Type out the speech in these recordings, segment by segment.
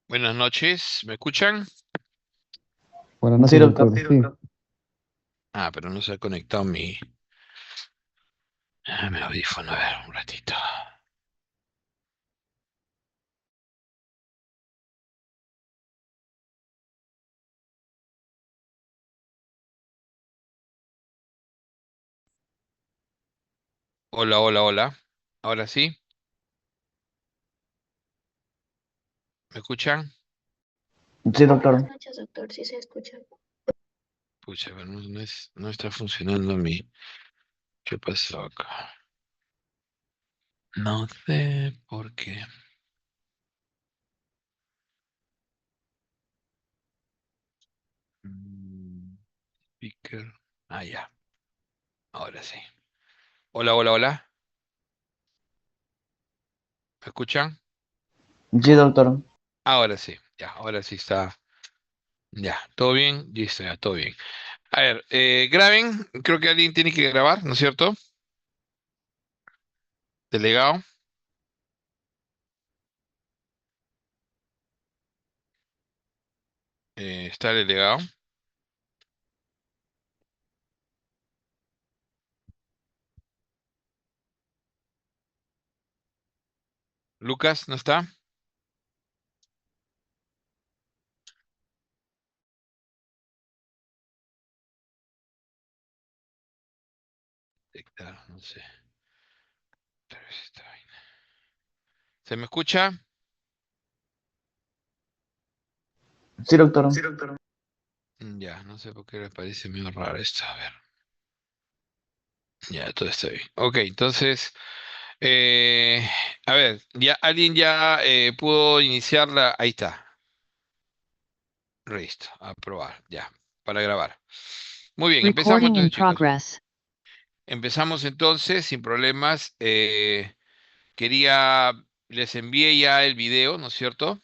Buenas noches, ¿me escuchan? Buenas Sí, noches, doctor. doctor. Sí, Ah, pero no se ha conectado mi audífono. A ver, un ratito. Hola, hola, hola. Ahora sí, ¿me escuchan? Sí, doctor. Buenas noches, doctor. Sí se escucha. Pucha, pero no está funcionando mi... ¿Qué pasó acá? No sé por qué. Mm, Speaker. Ah, ya. Ahora sí. Hola, hola, hola. ¿Me escuchan? Sí, doctor. Ahora sí. Ya, ahora sí está. Ya, ¿todo bien? Listo, ya, todo bien. A ver, graben. Creo que alguien tiene que grabar, ¿no es cierto? Delegado. Está el delegado. Lucas, ¿no está? Detectar, no sé. Pero esta vaina. ¿Se me escucha? Sí, doctor. Ya, no sé por qué me parece medio raro esto. A ver. Ya, todo está bien. Ok, entonces, eh, a ver, ya alguien ya pudo iniciar la. Ahí está. Listo, aprobar, ya, para grabar. Muy bien, empezamos Recording in entonces, chicos. progress. Empezamos entonces, sin problemas. Quería, les envié ya el video, ¿no es cierto?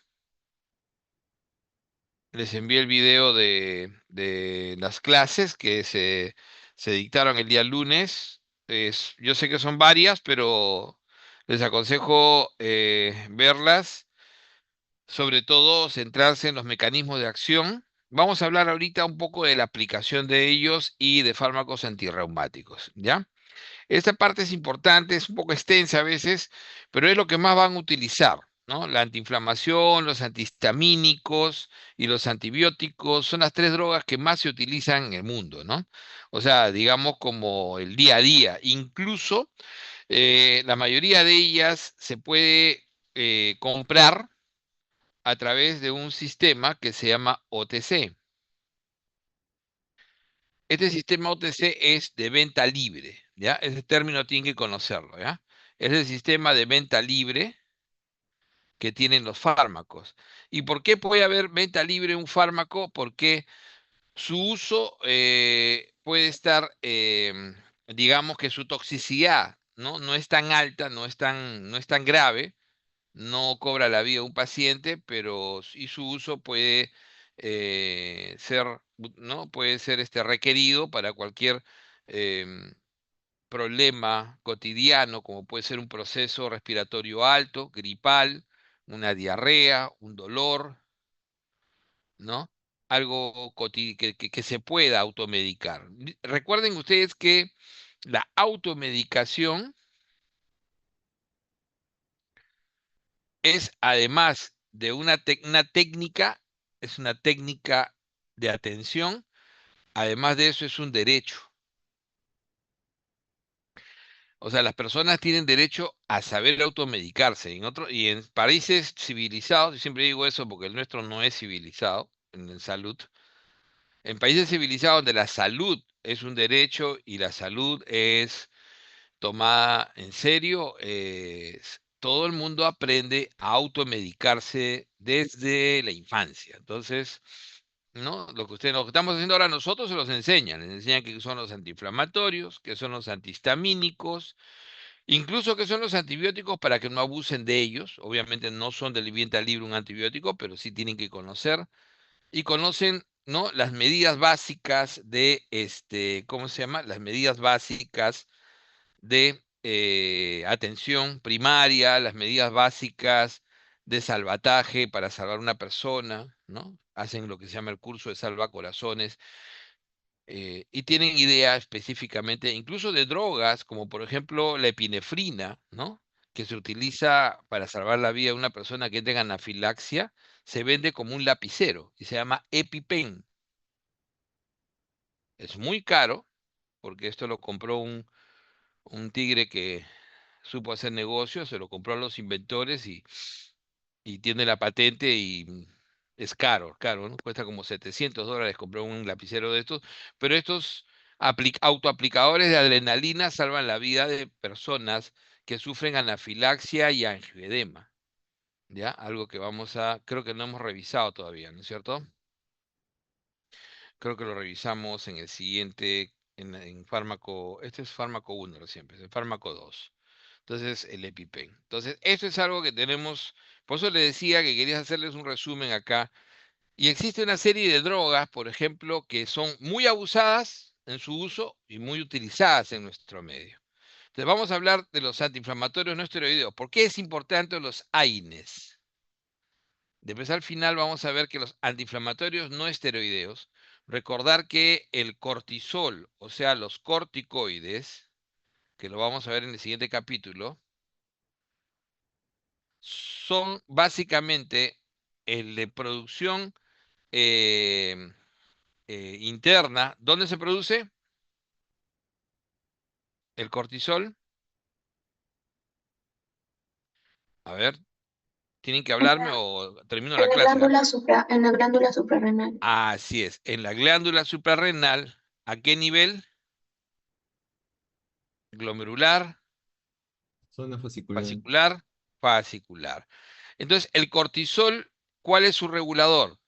Les envié el video de las clases que se dictaron el día lunes. Yo sé que son varias, pero les aconsejo verlas, sobre todo centrarse en los mecanismos de acción. Vamos a hablar ahorita un poco de la aplicación de ellos y de fármacos antirreumáticos, ¿ya? Esta parte es importante, es un poco extensa a veces, pero es lo que más van a utilizar, ¿no? La antiinflamación, los antihistamínicos y los antibióticos son las tres drogas que más se utilizan en el mundo, ¿no? O sea, digamos como el día a día. Incluso la mayoría de ellas se puede comprar a través de un sistema que se llama OTC. Este sistema OTC es de venta libre, ¿ya? Ese término tienen que conocerlo, ¿ya? Es el sistema de venta libre que tienen los fármacos. ¿Y por qué puede haber venta libre de un fármaco? Porque su uso puede estar, digamos que su toxicidad, ¿no? No es tan alta, no es tan grave, no cobra la vida de un paciente, pero y su uso puede ser, ¿no? Puede ser requerido para cualquier em, problema cotidiano, como puede ser un proceso respiratorio alto, gripal, una diarrea, un dolor, ¿no? Algo que se pueda automedicar. Recuerden ustedes que la automedicación es además de una técnica, es una técnica de atención, además de eso es un derecho. O sea, las personas tienen derecho a saber automedicarse. Y en países civilizados, y siempre digo eso porque el nuestro no es civilizado en salud, en países civilizados donde la salud es un derecho y la salud es tomada en serio, todo el mundo aprende a automedicarse desde la infancia. Entonces, ¿no? Lo que estamos haciendo ahora nosotros se los enseñan. Les enseñan qué son los antiinflamatorios, qué son los antihistamínicos, incluso qué son los antibióticos para que no abusen de ellos. Obviamente no son del vivienda libre un antibiótico, pero sí tienen que conocer. Y conocen, ¿no? Las medidas básicas de ¿cómo se llama? Las medidas básicas de atención primaria, las medidas básicas de salvataje para salvar una persona, ¿no? Hacen lo que se llama el curso de salvacorazones, y tienen idea específicamente, incluso de drogas, como por ejemplo la epinefrina, ¿no? Que se utiliza para salvar la vida de una persona que tenga anafilaxia, se vende como un lapicero y se llama EpiPen. Es muy caro, porque esto lo compró un tigre que supo hacer negocio, se lo compró a los inventores y tiene la patente y es caro, caro, ¿no? Cuesta como $700 comprar un lapicero de estos, pero estos autoaplicadores de adrenalina salvan la vida de personas que sufren anafilaxia y angioedema, ¿ya? Algo que creo que no hemos revisado todavía, ¿no es cierto? Creo que lo revisamos en el siguiente, en fármaco, este es fármaco 1 recién, pues, el fármaco 2. Entonces, el EpiPen. Entonces, esto es algo que tenemos, por eso le decía que quería hacerles un resumen acá. Y existe una serie de drogas, por ejemplo, que son muy abusadas en su uso y muy utilizadas en nuestro medio. Entonces, vamos a hablar de los antiinflamatorios no esteroideos. ¿Por qué es importante los AINES? Después al final vamos a ver que los antiinflamatorios no esteroideos, recordar que el cortisol, o sea, los corticoides, que lo vamos a ver en el siguiente capítulo, son básicamente el de producción eh, interna. ¿Dónde se produce el cortisol? A ver, ¿tienen que En hablarme la, o termino en la la clase? ¿Ah? glándula en la glándula suprarrenal. Así es, en la glándula suprarrenal, ¿a qué nivel? Glomerular, Zona fascicular. fascicular, fascicular. Entonces, el cortisol, ¿cuál es su regulador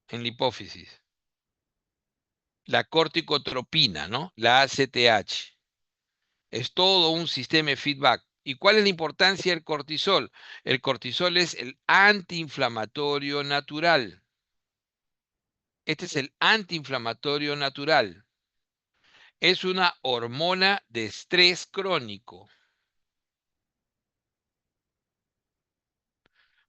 en la hipófisis? La corticotropina, ¿no? La ACTH. Es todo un sistema de feedback. ¿Y cuál es la importancia del cortisol? El cortisol es el antiinflamatorio natural. Este es el antiinflamatorio natural. Es una hormona de estrés crónico.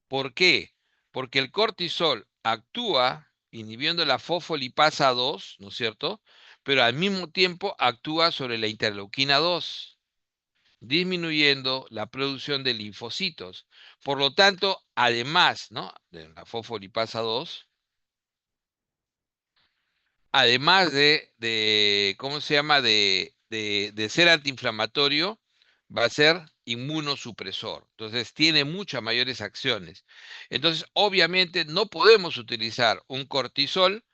¿Por qué? Porque el cortisol actúa inhibiendo la fosfolipasa 2, ¿no es cierto? Pero al mismo tiempo actúa sobre la interleuquina 2, disminuyendo la producción de linfocitos. Por lo tanto, además, ¿no?, de la fosfolipasa 2, además ¿cómo se llama?, de ser antiinflamatorio, va a ser inmunosupresor. Entonces, tiene muchas mayores acciones. Entonces, obviamente, no podemos utilizar un cortisol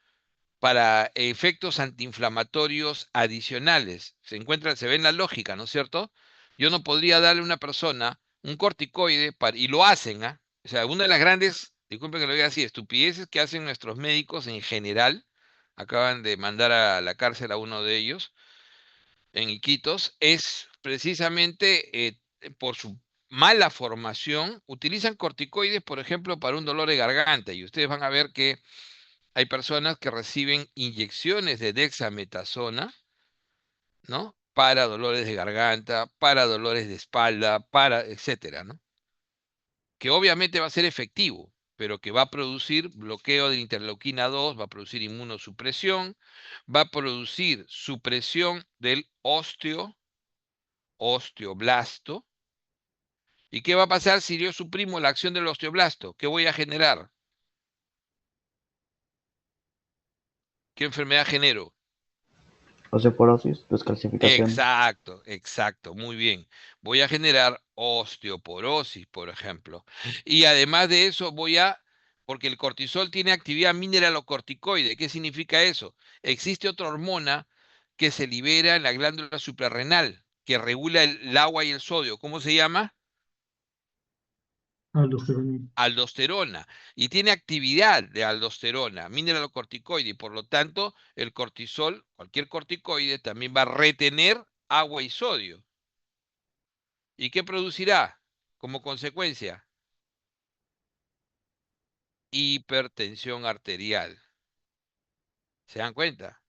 para efectos antiinflamatorios adicionales. Se ve en la lógica, ¿no es cierto? Yo no podría darle a una persona un corticoide y lo hacen, ¿ah? O sea, una de las grandes, disculpen que lo diga así, estupideces que hacen nuestros médicos en general, acaban de mandar a la cárcel a uno de ellos en Iquitos, es precisamente por su mala formación, utilizan corticoides, por ejemplo, para un dolor de garganta, y ustedes van a ver que hay personas que reciben inyecciones de dexametasona, ¿no? Para dolores de garganta, para dolores de espalda, etcétera, ¿no? Que obviamente va a ser efectivo, pero que va a producir bloqueo de la interleuquina 2, va a producir inmunosupresión, va a producir supresión del osteoblasto. ¿Y qué va a pasar si yo suprimo la acción del osteoblasto? ¿Qué voy a generar? ¿Qué enfermedad genero? Osteoporosis, descalcificación. Exacto, exacto, muy bien. Voy a generar osteoporosis, por ejemplo. Y además de eso porque el cortisol tiene actividad mineralocorticoide. ¿Qué significa eso? Existe otra hormona que se libera en la glándula suprarrenal, que regula el agua y el sodio. ¿Cómo se llama? Aldosterona. Aldosterona, y tiene actividad de aldosterona, mineralocorticoide, y por lo tanto el cortisol, cualquier corticoide, también va a retener agua y sodio. ¿Y qué producirá como consecuencia? Hipertensión arterial. ¿Se dan cuenta?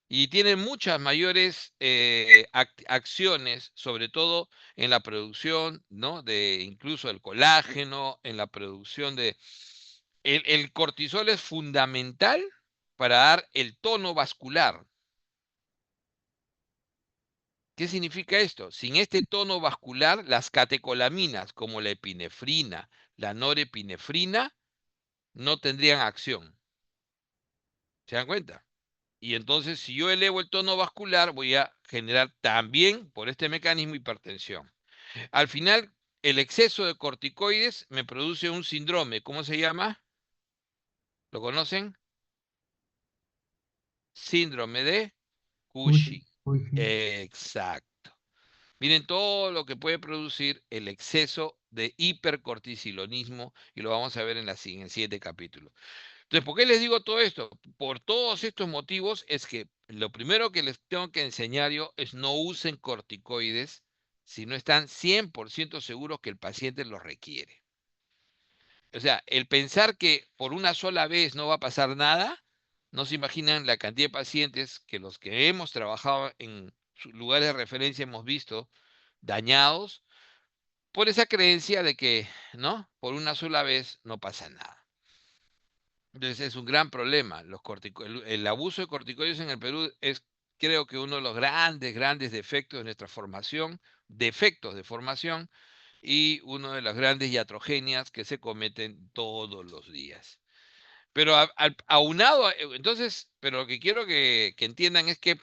Y tiene muchas mayores acciones, sobre todo en la producción, ¿no? De incluso el colágeno, en la producción de... El cortisol es fundamental para dar el tono vascular. ¿Qué significa esto? Sin este tono vascular, las catecolaminas, como la epinefrina, la norepinefrina, no tendrían acción. ¿Se dan cuenta? Y entonces, si yo elevo el tono vascular, voy a generar también, por este mecanismo, hipertensión. Al final, el exceso de corticoides me produce un síndrome. ¿Cómo se llama? ¿Lo conocen? Síndrome de Cushing. Exacto. Miren todo lo que puede producir el exceso de hipercortisilonismo y lo vamos a ver en el siguiente capítulo. Entonces, ¿por qué les digo todo esto? Por todos estos motivos es que lo primero que les tengo que enseñar yo es no usen corticoides si no están 100% seguros que el paciente los requiere. O sea, el pensar que por una sola vez no va a pasar nada, no se imaginan la cantidad de pacientes que los que hemos trabajado en lugares de referencia hemos visto dañados por esa creencia de que, ¿no? Por una sola vez no pasa nada. Entonces es un gran problema. El abuso de corticoides en el Perú es, creo que uno de los grandes defectos de nuestra formación, defectos de formación, y uno de las grandes iatrogenias que se cometen todos los días. Pero aunado, entonces, pero lo que quiero que entiendan es que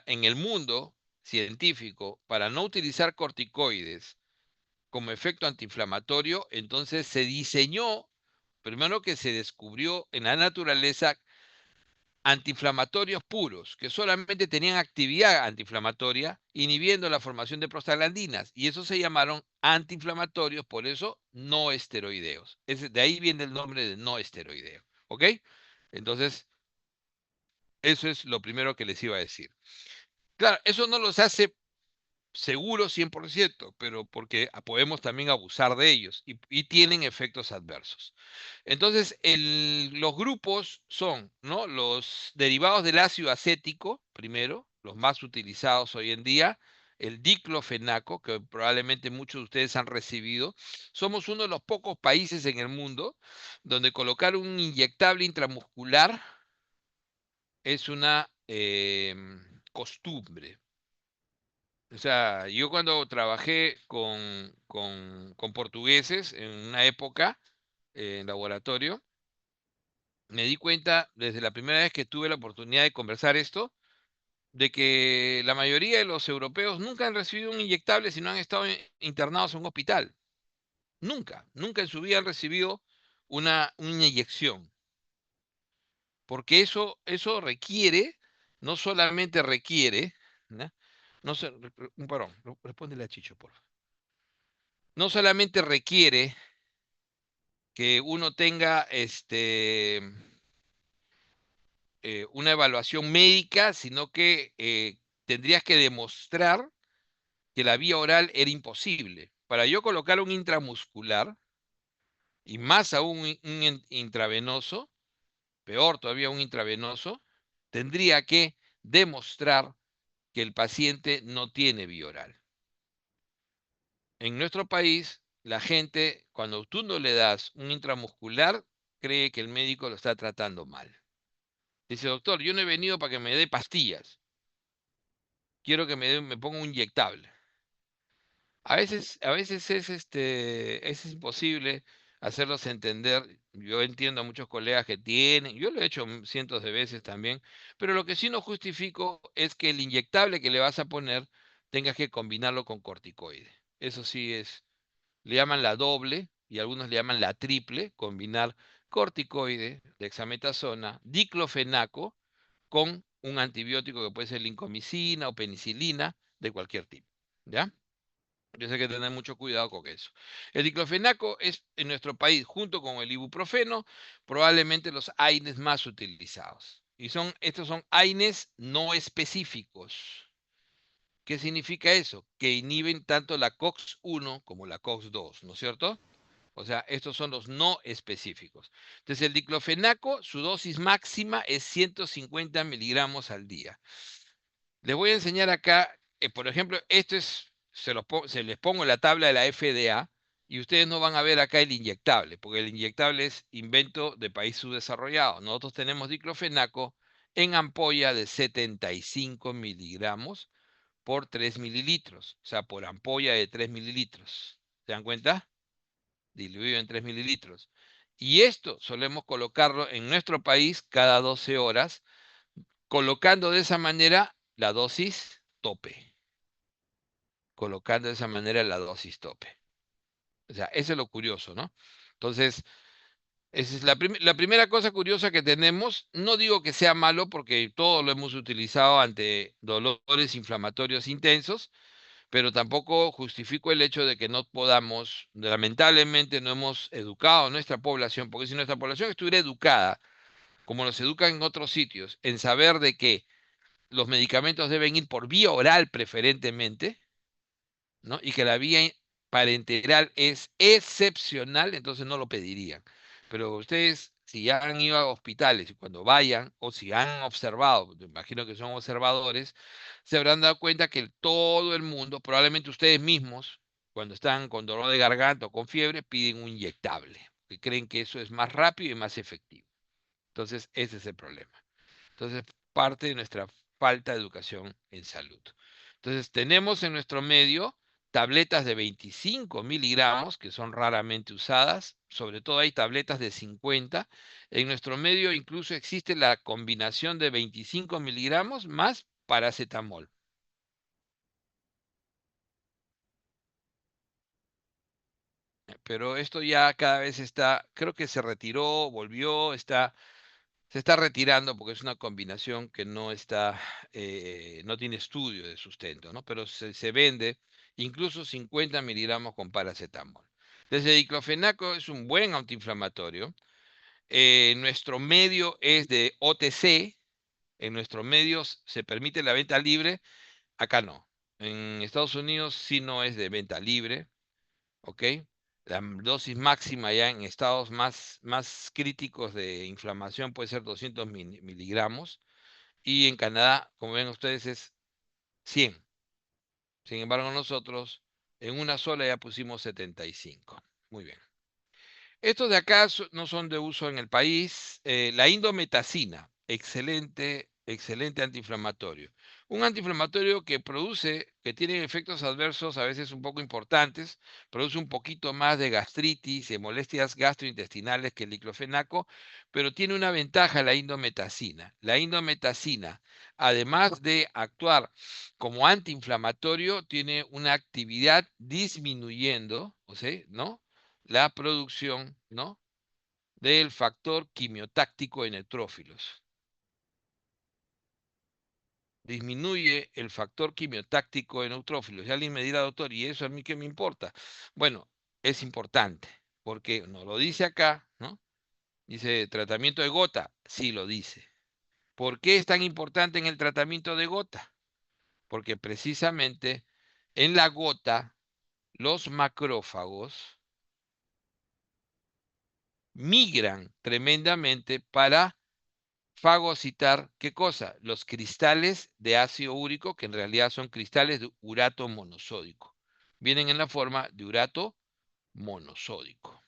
en el mundo científico, para no utilizar corticoides como efecto antiinflamatorio, entonces se diseñó, primero que se descubrió en la naturaleza, antiinflamatorios puros, que solamente tenían actividad antiinflamatoria, inhibiendo la formación de prostaglandinas, y eso se llamaron antiinflamatorios, por eso no esteroideos. De ahí viene el nombre de no esteroideo, ¿ok? Entonces, eso es lo primero que les iba a decir. Claro, eso no los hace seguro 100%, pero porque podemos también abusar de ellos y tienen efectos adversos. Entonces, los grupos son, ¿no? Los derivados del ácido acético, primero, los más utilizados hoy en día, el diclofenaco, que probablemente muchos de ustedes han recibido. Somos uno de los pocos países en el mundo donde colocar un inyectable intramuscular es una costumbre. O sea, yo cuando trabajé con portugueses en una época en laboratorio, me di cuenta desde la primera vez que tuve la oportunidad de conversar esto, de que la mayoría de los europeos nunca han recibido un inyectable si no han estado internados en un hospital. Nunca en su vida han recibido una inyección. Porque eso requiere, no solamente requiere, ¿no? No sé, perdón, respóndele a Chicho, por favor. No solamente requiere que uno tenga una evaluación médica, sino que tendrías que demostrar que la vía oral era imposible. Para yo colocar un intramuscular, y más aún un intravenoso, peor todavía un intravenoso, tendría que demostrar que el paciente no tiene vía oral. En nuestro país, la gente, cuando tú no le das un intramuscular, cree que el médico lo está tratando mal. Dice, doctor, yo no he venido para que me dé pastillas. Quiero que me ponga un inyectable. A veces es imposible hacerlos entender. Yo entiendo a muchos colegas que tienen, yo lo he hecho cientos de veces también, pero lo que sí no justifico es que el inyectable que le vas a poner tengas que combinarlo con corticoide. Eso sí le llaman la doble y algunos le llaman la triple, combinar corticoide, dexametasona, diclofenaco con un antibiótico que puede ser lincomicina o penicilina de cualquier tipo. ¿Ya? Yo sé que hay que tener mucho cuidado con eso. El diclofenaco es en nuestro país, junto con el ibuprofeno, probablemente los AINES más utilizados. Y estos son AINES no específicos. ¿Qué significa eso? Que inhiben tanto la COX-1 como la COX-2, ¿no es cierto? O sea, estos son los no específicos. Entonces, el diclofenaco, su dosis máxima es 150 miligramos al día. Les voy a enseñar acá, por ejemplo, esto es, se les pongo la tabla de la FDA y ustedes no van a ver acá el inyectable, porque el inyectable es invento de país subdesarrollado. Nosotros tenemos diclofenaco en ampolla de 75 miligramos por 3 mililitros, o sea, por ampolla de 3 mililitros. ¿Se dan cuenta? Diluido en 3 mililitros. Y esto solemos colocarlo en nuestro país cada 12 horas, colocando de esa manera la dosis tope. Colocando de esa manera la dosis tope. O sea, eso es lo curioso, ¿no? Entonces, esa es la primera cosa curiosa que tenemos. No digo que sea malo porque todo lo hemos utilizado ante dolores inflamatorios intensos, pero tampoco justifico el hecho de que no podamos, lamentablemente no hemos educado a nuestra población, porque si nuestra población estuviera educada, como nos educan en otros sitios, en saber de que los medicamentos deben ir por vía oral preferentemente, ¿no? Y que la vía parenteral es excepcional, entonces no lo pedirían. Pero ustedes, si ya han ido a hospitales y cuando vayan, o si han observado, me imagino que son observadores, se habrán dado cuenta que todo el mundo, probablemente ustedes mismos, cuando están con dolor de garganta o con fiebre, piden un inyectable, que creen que eso es más rápido y más efectivo. Entonces, ese es el problema. Entonces, parte de nuestra falta de educación en salud. Entonces, tenemos en nuestro medio tabletas de 25 miligramos, que son raramente usadas, sobre todo hay tabletas de 50. En nuestro medio incluso existe la combinación de 25 miligramos más paracetamol. Pero esto ya cada vez está, creo que se retiró, volvió, se está retirando porque es una combinación que no está, no tiene estudio de sustento, ¿no? Pero se vende incluso 50 miligramos con paracetamol. Desde diclofenaco es un buen antiinflamatorio. Nuestro medio es de OTC. En nuestros medios se permite la venta libre. Acá no. En Estados Unidos sí no es de venta libre. ¿Ok? La dosis máxima ya en estados más críticos de inflamación puede ser 200 miligramos y en Canadá, como ven ustedes, es 100. Sin embargo, nosotros en una sola ya pusimos 75. Muy bien. Estos de acá no son de uso en el país. La indometacina, excelente, excelente antiinflamatorio. Un antiinflamatorio que tiene efectos adversos a veces un poco importantes, produce un poquito más de gastritis y molestias gastrointestinales que el diclofenaco, pero tiene una ventaja la indometacina. La indometacina, además de actuar como antiinflamatorio, tiene una actividad disminuyendo, o sea, ¿no? La producción, ¿no? Del factor quimiotáctico en neutrófilos. Disminuye el factor quimiotáctico en neutrófilos. Y alguien me dirá, doctor, ¿y eso a mí qué me importa? Bueno, es importante, porque nos lo dice acá, ¿no? Dice tratamiento de gota, sí lo dice. ¿Por qué es tan importante en el tratamiento de gota? Porque precisamente en la gota los macrófagos migran tremendamente para fagocitar, ¿qué cosa? Los cristales de ácido úrico, que en realidad son cristales de urato monosódico. Vienen en la forma de urato monosódico.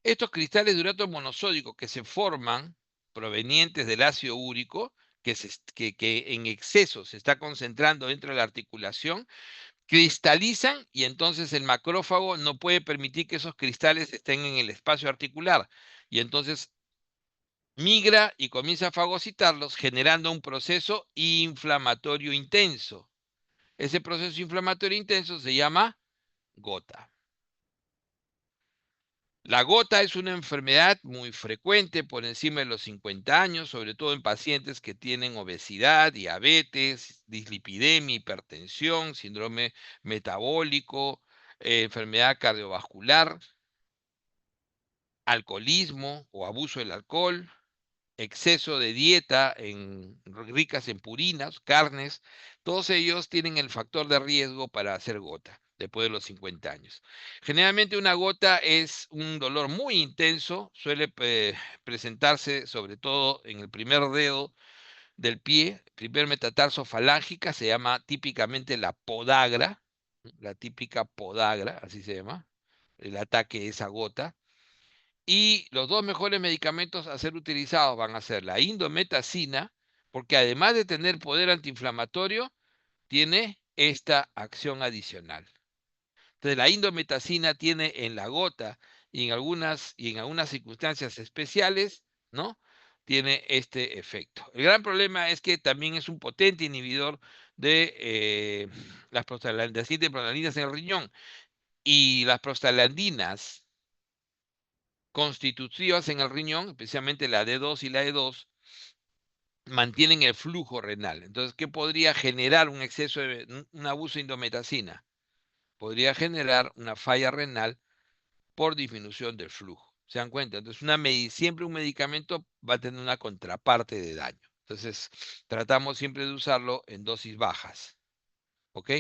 Estos cristales de urato monosódico que se forman provenientes del ácido úrico, que en exceso se está concentrando dentro de la articulación, cristalizan y entonces el macrófago no puede permitir que esos cristales estén en el espacio articular. Y entonces migra y comienza a fagocitarlos, generando un proceso inflamatorio intenso. Ese proceso inflamatorio intenso se llama gota. La gota es una enfermedad muy frecuente por encima de los 50 años, sobre todo en pacientes que tienen obesidad, diabetes, dislipidemia, hipertensión, síndrome metabólico, enfermedad cardiovascular, alcoholismo o abuso del alcohol, exceso de dieta ricas en purinas, carnes, todos ellos tienen el factor de riesgo para hacer gota. después de los 50 años. Generalmente una gota es un dolor muy intenso, suele presentarse sobre todo en el primer dedo del pie, primer metatarso falángica, se llama típicamente la podagra, la típica podagra, así se llama, el ataque de esa gota. Y los dos mejores medicamentos a ser utilizados van a ser la indometacina, porque además de tener poder antiinflamatorio, tiene esta acción adicional. Entonces, la indometacina tiene en la gota y en algunas circunstancias especiales, ¿no? Tiene este efecto. El gran problema es que también es un potente inhibidor de las prostaglandinas en el riñón. Y las prostaglandinas constitutivas en el riñón, especialmente la D2 y la E2, mantienen el flujo renal. Entonces, ¿qué podría generar un exceso un abuso de indometacina? Podría generar una falla renal por disminución del flujo. ¿Se dan cuenta? Entonces, siempre un medicamento va a tener una contraparte de daño. Entonces, tratamos siempre de usarlo en dosis bajas. ¿Ok?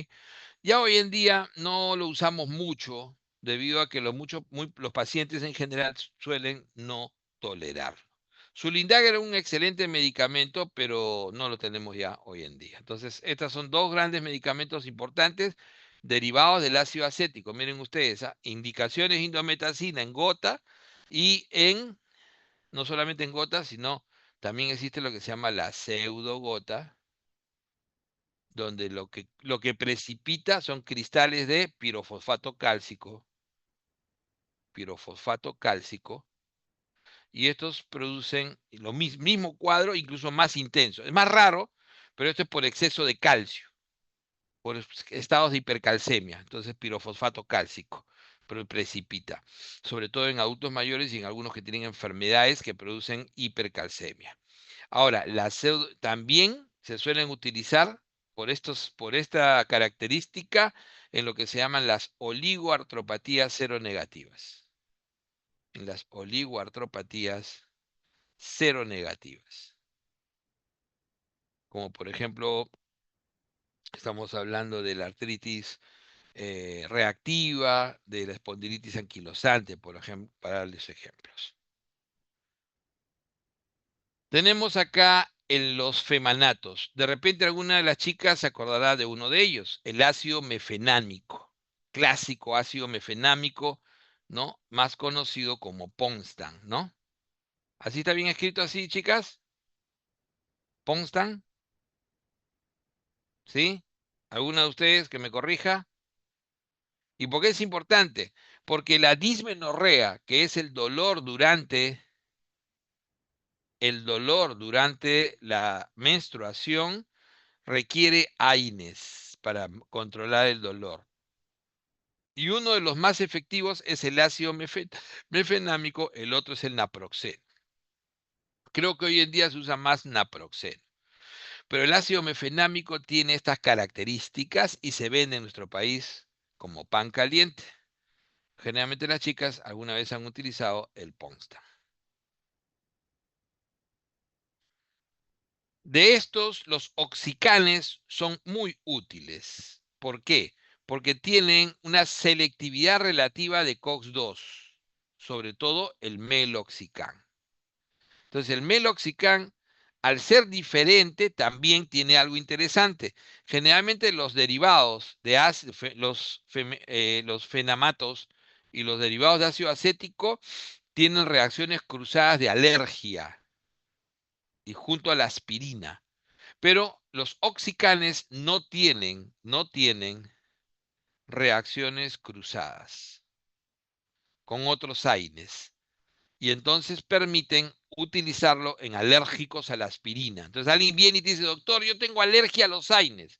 Ya hoy en día no lo usamos mucho debido a que los pacientes en general suelen no tolerarlo. Sulindac era un excelente medicamento, pero no lo tenemos ya hoy en día. Entonces, estos son dos grandes medicamentos importantes derivados del ácido acético. Miren ustedes, indicaciones indometacina en gota y no solamente en gota, sino también existe lo que se llama la pseudogota, donde lo que precipita son cristales de pirofosfato cálcico, y estos producen lo mismo cuadro, incluso más intenso. Es más raro, pero esto es por exceso de calcio, por estados de hipercalcemia, entonces pirofosfato cálcico, pero precipita, sobre todo en adultos mayores y en algunos que tienen enfermedades que producen hipercalcemia. Ahora, también se suelen utilizar por esta característica en lo que se llaman las oligoartropatías seronegativas. En las oligoartropatías seronegativas. Como por ejemplo, estamos hablando de la artritis reactiva, de la espondilitis anquilosante, por ejemplo, para darles ejemplos. Tenemos acá en los femanatos. De repente alguna de las chicas se acordará de uno de ellos, el ácido mefenámico, clásico ácido mefenámico, ¿no? Más conocido como Ponstan, ¿no? ¿Así está bien escrito así, chicas? Ponstan, ¿sí? ¿Alguna de ustedes que me corrija? ¿Y por qué es importante? Porque la dismenorrea, que es el dolor durante la menstruación, requiere AINES para controlar el dolor. Y uno de los más efectivos es el ácido mefenámico, el otro es el naproxeno. Creo que hoy en día se usa más naproxeno. Pero el ácido mefenámico tiene estas características y se vende en nuestro país como pan caliente. Generalmente las chicas alguna vez han utilizado el Ponstan. De estos, los oxicanes son muy útiles. ¿Por qué? Porque tienen una selectividad relativa de COX-2, sobre todo el meloxicam. Entonces, el meloxicam, al ser diferente, también tiene algo interesante. Generalmente los derivados de ácido, los fenamatos y los derivados de ácido acético tienen reacciones cruzadas de alergia y junto a la aspirina. Pero los oxicanes no tienen reacciones cruzadas con otros AINES y entonces permiten utilizarlo en alérgicos a la aspirina. Entonces alguien viene y te dice, doctor, yo tengo alergia a los AINES.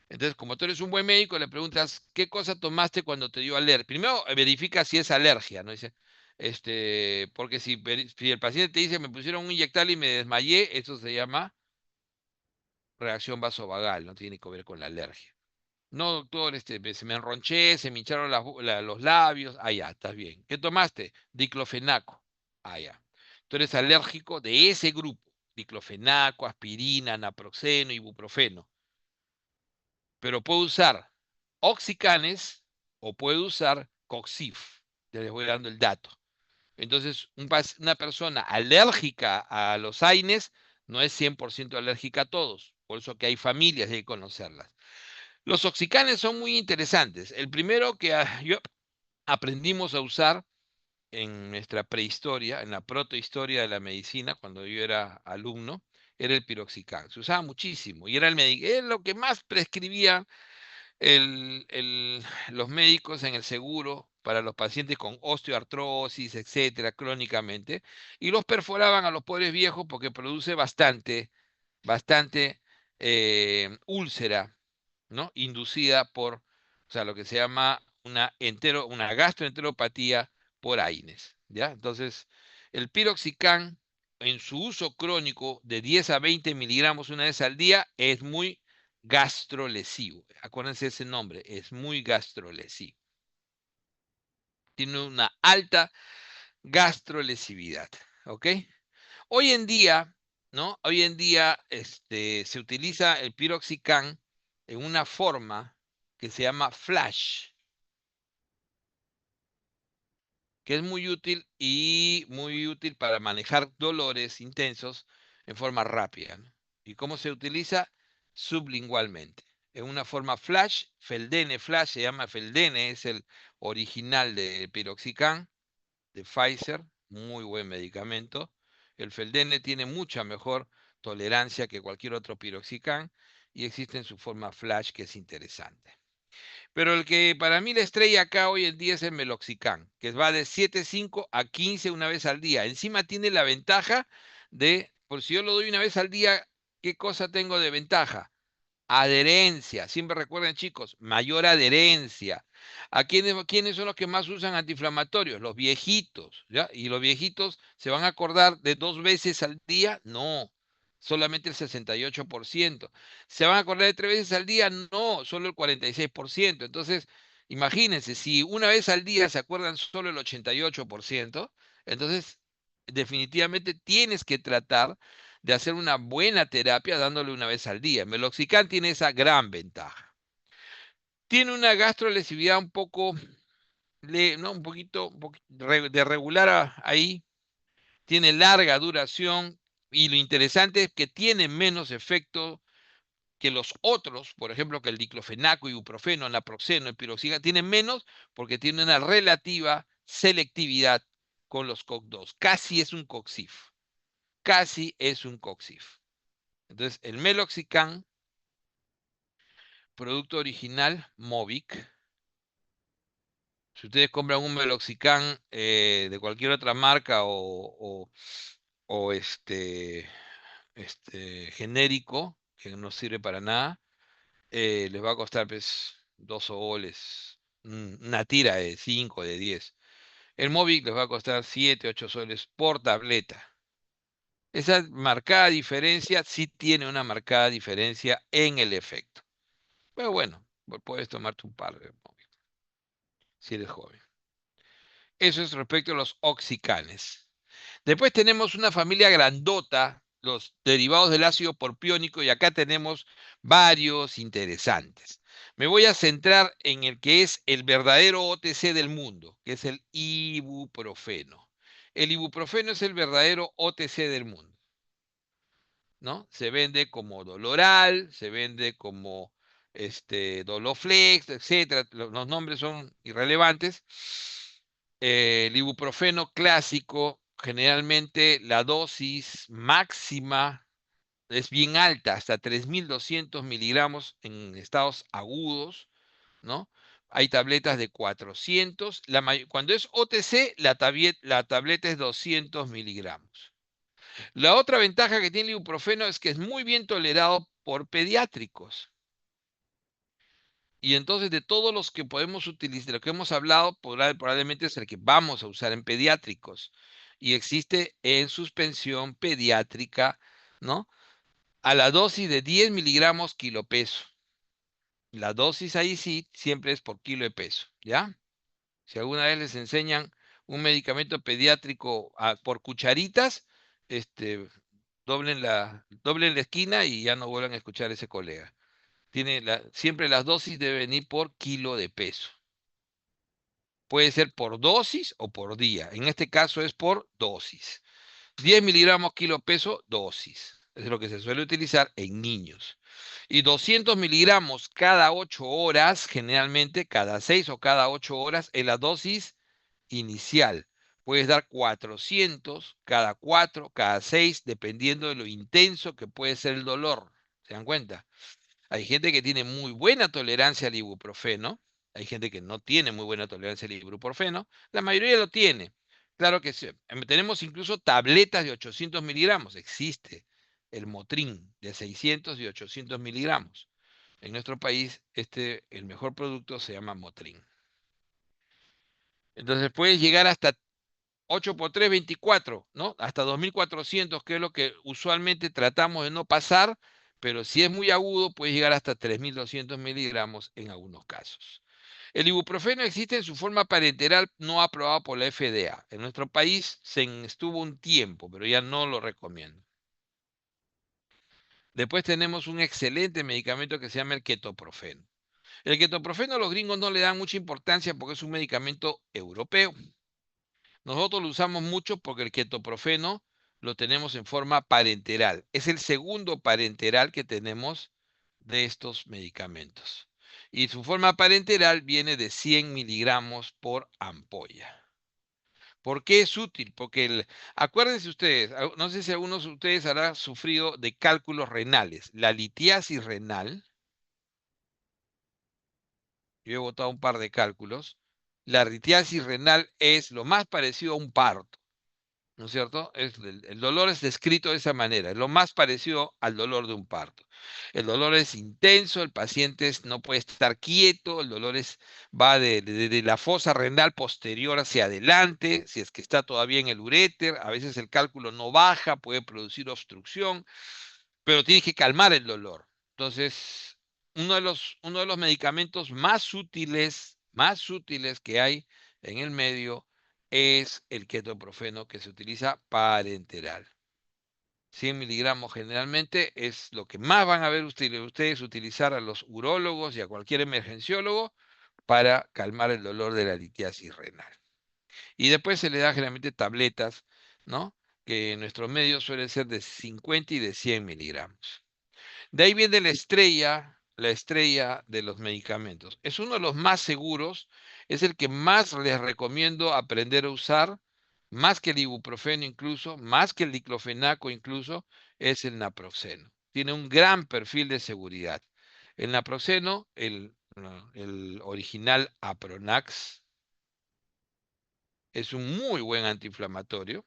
Entonces, como tú eres un buen médico, le preguntas, ¿qué cosa tomaste cuando te dio alergia? Primero, verifica si es alergia, ¿no? Dice, porque si el paciente te dice, me pusieron un inyectable y me desmayé, eso se llama reacción vasovagal, no tiene que ver con la alergia. No, doctor, se me enronché, se me hincharon los labios. Ah, ya, estás bien. ¿Qué tomaste? Diclofenaco. Ah, ya. Tú eres alérgico de ese grupo. Diclofenaco, aspirina, naproxeno, ibuprofeno. Pero puedo usar oxicanes o puede usar Coxif. Ya les voy dando el dato. Entonces, una persona alérgica a los AINES no es 100% alérgica a todos. Por eso que hay familias y hay que conocerlas. Los oxicanes son muy interesantes. El primero que aprendimos a usar en nuestra prehistoria, en la protohistoria de la medicina, cuando yo era alumno, era el piroxicam. Se usaba muchísimo y era lo que más prescribían los médicos en el seguro para los pacientes con osteoartrosis, etcétera, crónicamente, y los perforaban a los pobres viejos porque produce bastante úlcera, ¿no? Inducida por, o sea, lo que se llama una gastroenteropatía por AINES, ¿ya? Entonces, el piroxicam en su uso crónico de 10 a 20 miligramos una vez al día es muy gastrolesivo. Acuérdense ese nombre, es muy gastrolesivo. Tiene una alta gastrolesividad, ¿ok? Hoy en día, ¿no? Hoy en día se utiliza el piroxicam en una forma que se llama flash, que es muy útil para manejar dolores intensos en forma rápida, ¿no? ¿Y cómo se utiliza? Sublingualmente. En una forma flash, Feldene Flash, se llama Feldene, es el original de piroxicam de Pfizer, muy buen medicamento. El Feldene tiene mucha mejor tolerancia que cualquier otro piroxicam y existe en su forma flash, que es interesante. Pero el que para mí la estrella acá hoy en día es el meloxicam, que va de 7,5 a 15 una vez al día. Encima tiene la ventaja de, por si yo lo doy una vez al día, ¿qué cosa tengo de ventaja? Adherencia. Siempre recuerden, chicos, mayor adherencia. ¿Quiénes son los que más usan antiinflamatorios? Los viejitos, ¿ya? ¿Y los viejitos se van a acordar de 2 veces al día? No, solamente el 68%. ¿Se van a acordar de 3 veces al día? No, solo el 46%. Entonces, imagínense, si una vez al día se acuerdan solo el 88%, entonces definitivamente tienes que tratar de hacer una buena terapia dándole una vez al día. Meloxicam tiene esa gran ventaja. Tiene una gastrolesividad un poco, ¿no? un poquito de regular ahí. Tiene larga duración y lo interesante es que tiene menos efecto que los otros, por ejemplo, que el diclofenaco, ibuprofeno, naproxeno, el piroxicam, tienen menos porque tiene una relativa selectividad con los COX-2. Casi es un COXIF. Casi es un COXIF. Entonces, el meloxicam, producto original, Movic. Si ustedes compran un meloxicam de cualquier otra marca o genérico, que no sirve para nada, les va a costar pues, 2 soles, una tira de 5, de 10. El Movic les va a costar 7, 8 soles por tableta. Esa marcada diferencia sí tiene una marcada diferencia en el efecto. Pero bueno, puedes tomarte un par de Movic si eres joven. Eso es respecto a los oxicanes. Después tenemos una familia grandota, los derivados del ácido propiónico, y acá tenemos varios interesantes. Me voy a centrar en el que es el verdadero OTC del mundo, que es el ibuprofeno. El ibuprofeno es el verdadero OTC del mundo, ¿no? Se vende como Doloral, se vende como Doloflex, etcétera. Los nombres son irrelevantes. El ibuprofeno clásico, generalmente la dosis máxima es bien alta, hasta 3.200 miligramos en estados agudos, ¿no? Hay tabletas de 400. Cuando es OTC, la tableta es 200 miligramos. La otra ventaja que tiene el ibuprofeno es que es muy bien tolerado por pediátricos. Y entonces de todos los que podemos utilizar, de lo que hemos hablado, probablemente es el que vamos a usar en pediátricos. Y existe en suspensión pediátrica, ¿no? A la dosis de 10 miligramos kilo peso. La dosis ahí sí siempre es por kilo de peso, ¿ya? Si alguna vez les enseñan un medicamento pediátrico por cucharitas, doblen la esquina y ya no vuelvan a escuchar a ese colega. Siempre las dosis deben venir por kilo de peso. Puede ser por dosis o por día. En este caso es por dosis. 10 miligramos kilo peso, dosis. Es lo que se suele utilizar en niños. Y 200 miligramos cada 8 horas, generalmente cada 6 o cada 8 horas, es la dosis inicial. Puedes dar 400 cada 4, cada 6, dependiendo de lo intenso que puede ser el dolor. ¿Se dan cuenta? Hay gente que tiene muy buena tolerancia al ibuprofeno. Hay gente que no tiene muy buena tolerancia al ibuprofeno. La mayoría lo tiene. Claro que sí. Tenemos incluso tabletas de 800 miligramos. Existe el Motrin de 600 y 800 miligramos. En nuestro país, el mejor producto se llama Motrin. Entonces puedes llegar hasta 8 por 3, 24, ¿no? Hasta 2400, que es lo que usualmente tratamos de no pasar, pero si es muy agudo, puede llegar hasta 3200 miligramos en algunos casos. El ibuprofeno existe en su forma parenteral no aprobada por la FDA. En nuestro país se estuvo un tiempo, pero ya no lo recomiendo. Después tenemos un excelente medicamento que se llama el ketoprofeno. El ketoprofeno a los gringos no le dan mucha importancia porque es un medicamento europeo. Nosotros lo usamos mucho porque el ketoprofeno lo tenemos en forma parenteral. Es el segundo parenteral que tenemos de estos medicamentos. Y su forma parenteral viene de 100 miligramos por ampolla. ¿Por qué es útil? Porque acuérdense ustedes, no sé si algunos de ustedes habrán sufrido de cálculos renales. La litiasis renal, yo he botado un par de cálculos, la litiasis renal es lo más parecido a un parto. ¿No es cierto? El dolor es descrito de esa manera, es lo más parecido al dolor de un parto. El dolor es intenso, el paciente no puede estar quieto, el dolor va de la fosa renal posterior hacia adelante, si es que está todavía en el uréter, a veces el cálculo no baja, puede producir obstrucción, pero tienes que calmar el dolor. Entonces, uno de los medicamentos más útiles que hay en el medio es el ketoprofeno, que se utiliza parenteral. 100 miligramos generalmente es lo que más van a ver ustedes utilizar a los urólogos y a cualquier emergenciólogo para calmar el dolor de la litiasis renal. Y después se le da generalmente tabletas, ¿no? Que en nuestros medios suelen ser de 50 y de 100 miligramos. De ahí viene la estrella de los medicamentos. Es uno de los más seguros, es el que más les recomiendo aprender a usar, más que el ibuprofeno incluso, más que el diclofenaco incluso, es el naproxeno. Tiene un gran perfil de seguridad. El naproxeno, el original Apronax, es un muy buen antiinflamatorio.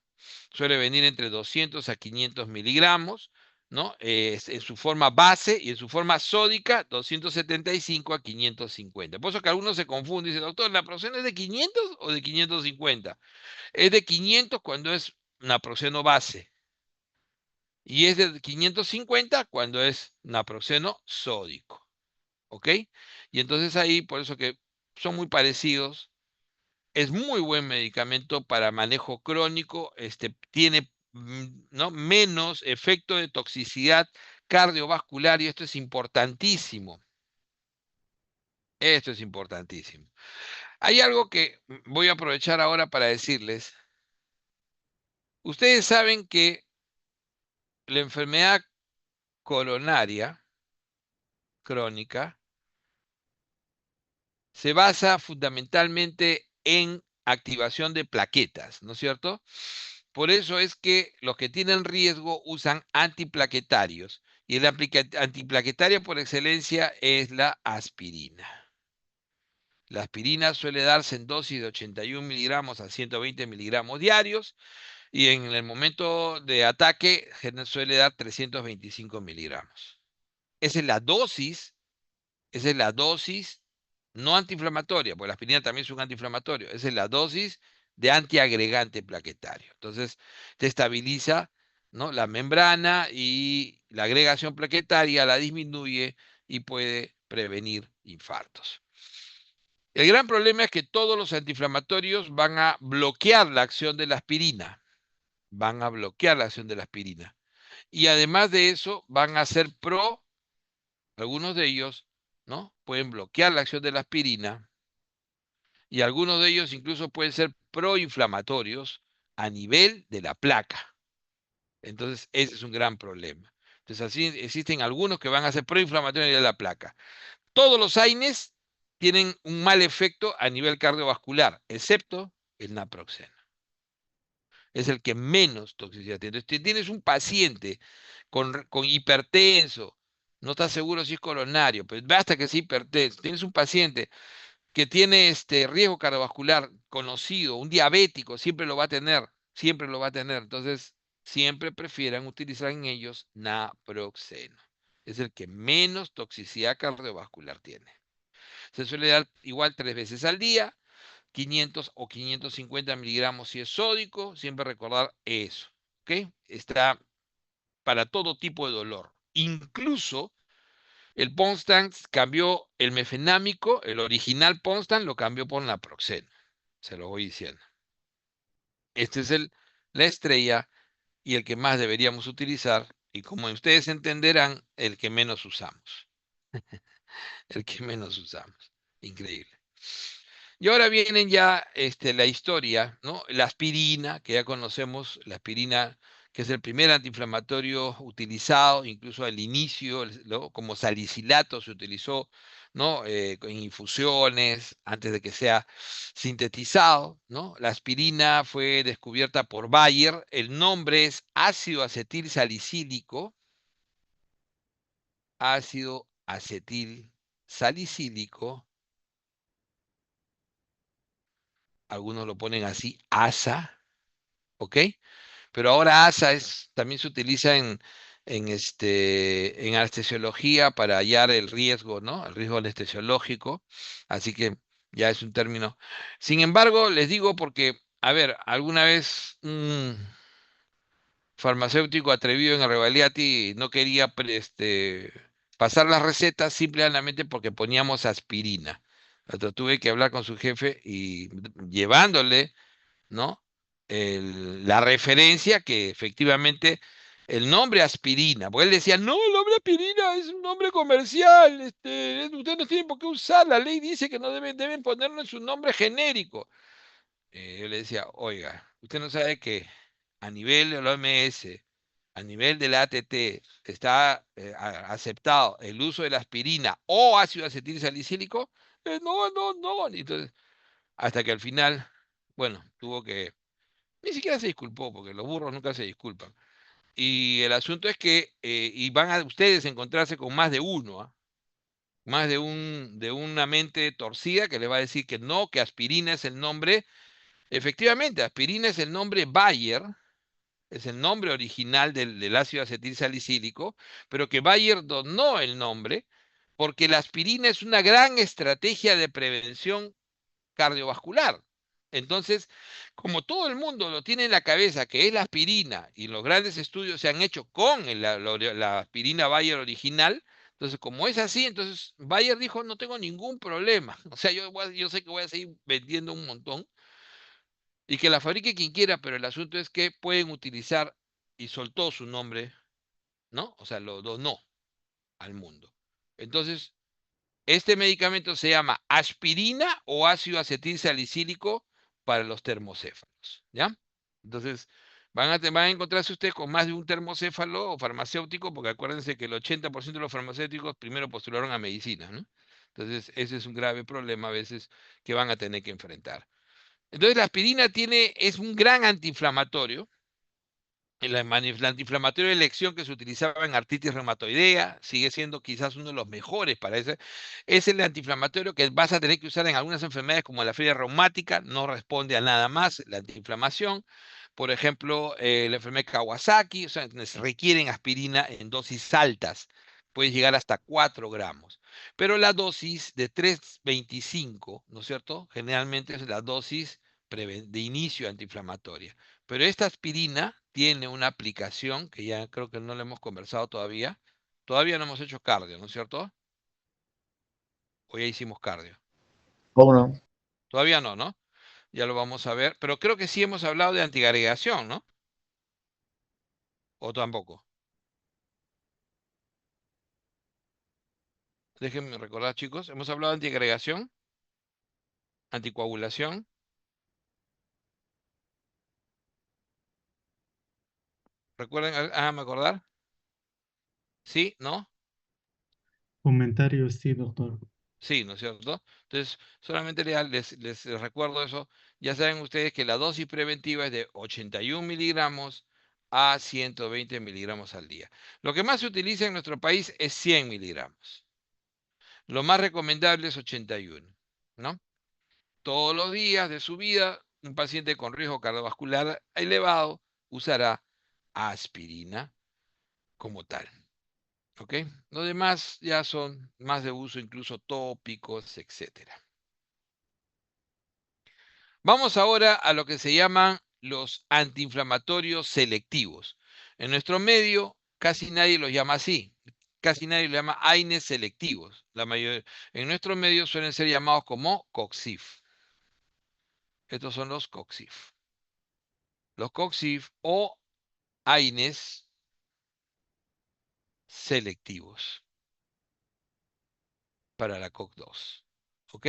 Suele venir entre 200 a 500 miligramos, ¿no? En su forma base y en su forma sódica, 275 a 550. Por eso que algunos se confunden y dicen, doctor, ¿la naproxeno es de 500 o de 550? Es de 500 cuando es naproxeno base. Y es de 550 cuando es naproxeno sódico. ¿Ok? Y entonces ahí, por eso que son muy parecidos. Es muy buen medicamento para manejo crónico, tiene ¿no? menos efecto de toxicidad cardiovascular y esto es importantísimo. Esto es importantísimo. Hay algo que voy a aprovechar ahora para decirles. Ustedes saben que la enfermedad coronaria crónica se basa fundamentalmente en activación de plaquetas, ¿no es cierto? Por eso es que los que tienen riesgo usan antiplaquetarios. Y el antiplaquetario por excelencia es la aspirina. La aspirina suele darse en dosis de 81 miligramos a 120 miligramos diarios. Y en el momento de ataque suele dar 325 miligramos. Esa es la dosis no antiinflamatoria, porque la aspirina también es un antiinflamatorio. Esa es la dosis de antiagregante plaquetario. Entonces, te estabiliza, ¿no? La membrana y la agregación plaquetaria la disminuye y puede prevenir infartos. El gran problema es que todos los antiinflamatorios van a bloquear la acción de la aspirina. Van a bloquear la acción de la aspirina. Y además de eso, van a ser Algunos de ellos, ¿no?, pueden bloquear la acción de la aspirina y algunos de ellos incluso pueden ser proinflamatorios a nivel de la placa. Entonces, ese es un gran problema. Entonces, así existen algunos que van a ser proinflamatorios a nivel de la placa. Todos los AINES tienen un mal efecto a nivel cardiovascular, excepto el naproxeno. Es el que menos toxicidad tiene. Entonces, si tienes un paciente con hipertenso, no estás seguro si es coronario, pero basta que sea hipertenso, tienes un paciente que tiene riesgo cardiovascular conocido, un diabético, siempre lo va a tener, siempre lo va a tener. Entonces, siempre prefieran utilizar en ellos naproxeno. Es el que menos toxicidad cardiovascular tiene. Se suele dar igual 3 veces al día, 500 o 550 miligramos si es sódico, siempre recordar eso, ¿ok? Está para todo tipo de dolor. Incluso el Ponstan cambió el mefenámico, el original Ponstan lo cambió por naproxeno. Se lo voy diciendo. Este es la estrella y el que más deberíamos utilizar. Y como ustedes entenderán, el que menos usamos. El que menos usamos. Increíble. Y ahora vienen ya la historia, ¿no? La aspirina, que ya conocemos, la aspirina, que es el primer antiinflamatorio utilizado, incluso al inicio, ¿no?, como salicilato se utilizó, ¿no?, en infusiones, antes de que sea sintetizado, ¿no? La aspirina fue descubierta por Bayer, el nombre es ácido acetil salicílico, ácido acetil salicílico, algunos lo ponen así, ASA, ¿ok? Pero ahora ASA también se utiliza en anestesiología para hallar el riesgo, ¿no? El riesgo anestesiológico, así que ya es un término. Sin embargo, les digo porque, a ver, alguna vez un farmacéutico atrevido en el Revaliati no quería pasar las recetas simplemente porque poníamos aspirina. Hasta tuve que hablar con su jefe y llevándole, ¿no?, la referencia que efectivamente el nombre aspirina, porque él decía, no, el nombre aspirina es un nombre comercial, ustedes no tienen por qué usar, la ley dice que no deben ponerlo en su nombre genérico. Yo le decía, oiga, usted no sabe que a nivel de la OMS, a nivel de la ATT, está aceptado el uso de la aspirina o ácido acetil salicílico. No, no, no. Entonces, hasta que al final, bueno, tuvo que, ni siquiera se disculpó, porque los burros nunca se disculpan. Y el asunto es que, y van a ustedes a encontrarse con más de uno, ¿ah? Más de una mente torcida que le va a decir que no, que aspirina es el nombre. Efectivamente, aspirina es el nombre Bayer, es el nombre original del ácido acetil salicílico, pero que Bayer donó el nombre porque la aspirina es una gran estrategia de prevención cardiovascular. Entonces, como todo el mundo lo tiene en la cabeza, que es la aspirina, y los grandes estudios se han hecho con la aspirina Bayer original, entonces, como es así, entonces Bayer dijo, no tengo ningún problema. O sea, yo sé que voy a seguir vendiendo un montón, y que la fabrique quien quiera, pero el asunto es que pueden utilizar, y soltó su nombre, ¿no? O sea, lo donó al mundo. Entonces, este medicamento se llama aspirina o ácido acetil salicílico para los termocéfalos, ¿ya? Entonces, van a encontrarse ustedes con más de un termocéfalo o farmacéutico, porque acuérdense que el 80% de los farmacéuticos primero postularon a medicina, ¿no? Entonces, ese es un grave problema a veces que van a tener que enfrentar. Entonces, la aspirina es un gran antiinflamatorio. El antiinflamatorio de elección que se utilizaba en artritis reumatoidea sigue siendo quizás uno de los mejores para ese. Es el antiinflamatorio que vas a tener que usar en algunas enfermedades como la fiebre reumática, no responde a nada más la antiinflamación. Por ejemplo, la enfermedad de Kawasaki, o sea, requieren aspirina en dosis altas, puede llegar hasta 4 gramos. Pero la dosis de 3,25, ¿no es cierto? Generalmente es la dosis de inicio antiinflamatoria. Pero esta aspirina tiene una aplicación que ya creo que no la hemos conversado todavía. Todavía no hemos hecho cardio, ¿no es cierto? O ya hicimos cardio. ¿Cómo no? Todavía no, ¿no? Ya lo vamos a ver. Pero creo que sí hemos hablado de antiagregación, ¿no? ¿O tampoco? Déjenme recordar, chicos. Hemos hablado de antiagregación, anticoagulación. ¿Recuerden? ¿Me acordar? ¿Sí? ¿No? Comentarios, sí, doctor. Sí, ¿no es cierto? Entonces, solamente les recuerdo eso. Ya saben ustedes que la dosis preventiva es de 81 miligramos a 120 miligramos al día. Lo que más se utiliza en nuestro país es 100 miligramos. Lo más recomendable es 81, ¿no? Todos los días de su vida, un paciente con riesgo cardiovascular elevado usará aspirina como tal. ¿Ok? Los demás ya son más de uso, incluso tópicos, etcétera. Vamos ahora a lo que se llaman los antiinflamatorios selectivos. En nuestro medio, casi nadie los llama así. Casi nadie los llama AINES selectivos. En nuestro medio suelen ser llamados como COXIF. Estos son los COXIF. Los COXIF o AINES selectivos para la COX-2. ¿Ok?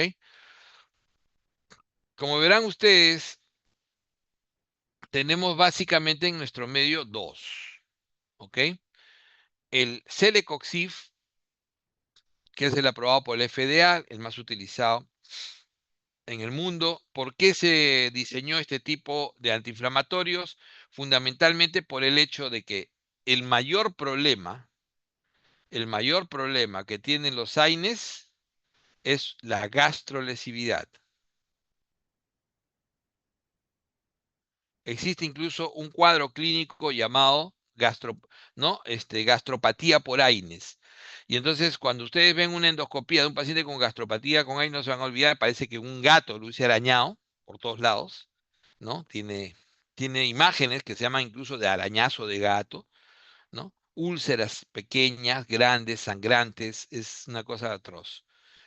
Como verán ustedes, tenemos básicamente en nuestro medio dos. ¿Ok? El Celecoxib, que es el aprobado por el FDA, el más utilizado en el mundo. ¿Por qué se diseñó este tipo de antiinflamatorios? Fundamentalmente por el hecho de que el mayor problema que tienen los AINES es la gastrolesividad. Existe incluso un cuadro clínico llamado gastropatía por AINES. Y entonces, cuando ustedes ven una endoscopía de un paciente con gastropatía con AINES, no se van a olvidar, parece que un gato lo hubiese arañado por todos lados, ¿no? Tiene imágenes que se llaman incluso de arañazo de gato, ¿no? Úlceras pequeñas, grandes, sangrantes, es una cosa atroz.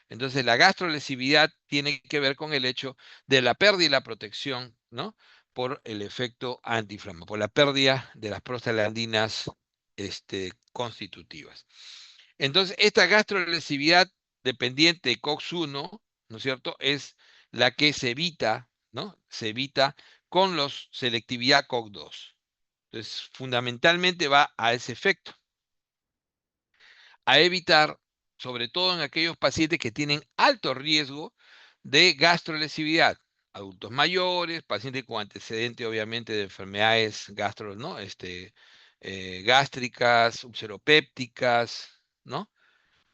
Entonces, la gastrolesividad tiene que ver con el hecho de la pérdida y la protección, ¿no? Por el efecto antiinflamatorio, por la pérdida de las prostaglandinas constitutivas. Entonces, esta gastrolesividad dependiente de COX-1, ¿no es cierto?, es la que se evita, ¿no? Se evita con los selectividad COX-2. Entonces, fundamentalmente va a ese efecto. A evitar, sobre todo en aquellos pacientes que tienen alto riesgo de gastrolesividad. Adultos mayores, pacientes con antecedente, obviamente, de enfermedades ¿no? Gástricas, ulceropépticas, ¿no?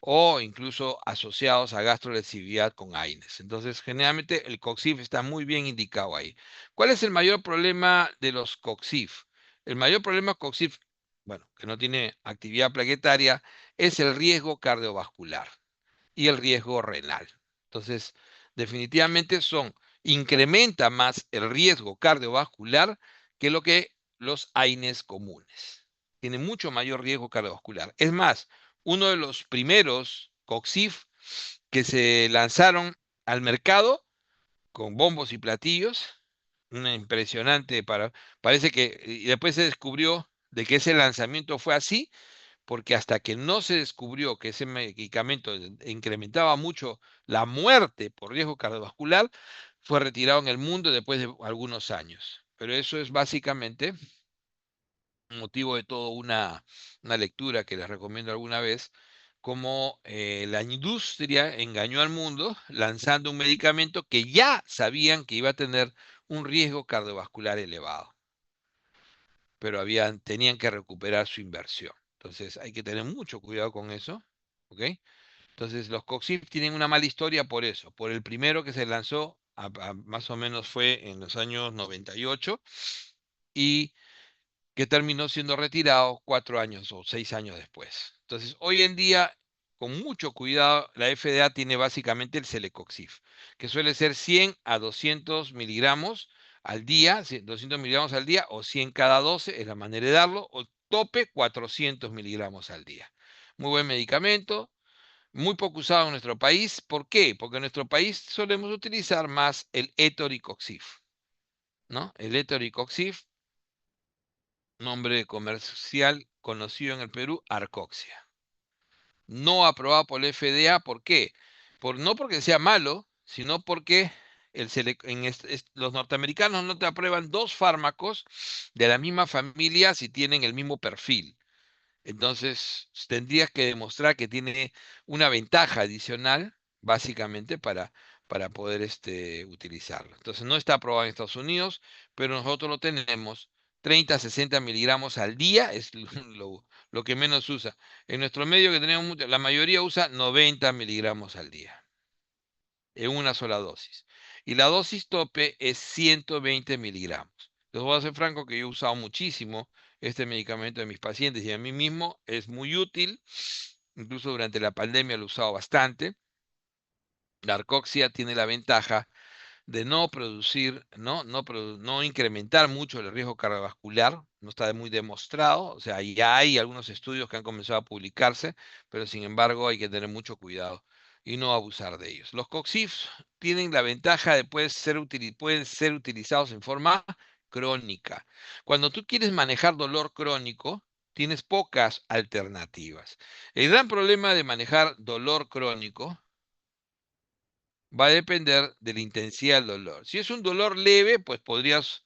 O incluso asociados a gastrolesividad con AINES. Entonces, generalmente el COXIF está muy bien indicado ahí. ¿Cuál es el mayor problema de los COXIF? El mayor problema COXIF, bueno, que no tiene actividad plaquetaria, es el riesgo cardiovascular y el riesgo renal. Entonces, definitivamente incrementa más el riesgo cardiovascular que lo que los AINES comunes. Tiene mucho mayor riesgo cardiovascular. Es más, uno de los primeros COXIF que se lanzaron al mercado con bombos y platillos, una impresionante parece que, y después se descubrió de que ese lanzamiento fue así, porque hasta que no se descubrió que ese medicamento incrementaba mucho la muerte por riesgo cardiovascular, fue retirado en el mundo después de algunos años. Pero eso es básicamente motivo de toda una lectura que les recomiendo alguna vez, cómo la industria engañó al mundo lanzando un medicamento que ya sabían que iba a tener un riesgo cardiovascular elevado, pero tenían que recuperar su inversión. Entonces hay que tener mucho cuidado con eso, ¿ok? Entonces los COXIF tienen una mala historia por eso, por el primero que se lanzó, más o menos fue en los años 98, y que terminó siendo retirado 4 años o 6 años después. Entonces, hoy en día, con mucho cuidado, la FDA tiene básicamente el Celecoxib, que suele ser 100 a 200 miligramos al día, 200 miligramos al día o 100 cada 12, es la manera de darlo, o tope 400 miligramos al día. Muy buen medicamento, muy poco usado en nuestro país. ¿Por qué? Porque en nuestro país solemos utilizar más el etoricoxib, ¿no? El etoricoxib, nombre comercial conocido en el Perú, Arcoxia. no aprobado por la FDA. ¿Por qué? No porque sea malo, sino porque los norteamericanos no te aprueban dos fármacos de la misma familia si tienen el mismo perfil. Entonces, tendrías que demostrar que tiene una ventaja adicional, básicamente, para poder utilizarlo. Entonces, no está aprobado en Estados Unidos, pero nosotros lo tenemos. 30 a 60 miligramos al día es lo que menos usa. En nuestro medio que tenemos, la mayoría usa 90 miligramos al día, en una sola dosis. Y la dosis tope es 120 miligramos. Les voy a ser franco que yo he usado muchísimo este medicamento de mis pacientes y a mí mismo es muy útil. Incluso durante la pandemia lo he usado bastante. La Arcoxia tiene la ventaja de no producir, no incrementar mucho el riesgo cardiovascular, no está muy demostrado, o sea, ya hay algunos estudios que han comenzado a publicarse, pero sin embargo hay que tener mucho cuidado y no abusar de ellos. Los COXIFs tienen la ventaja de pueden ser utilizados en forma crónica. Cuando tú quieres manejar dolor crónico, tienes pocas alternativas. El gran problema de manejar dolor crónico va a depender de la intensidad del dolor. Si es un dolor leve, pues podrías,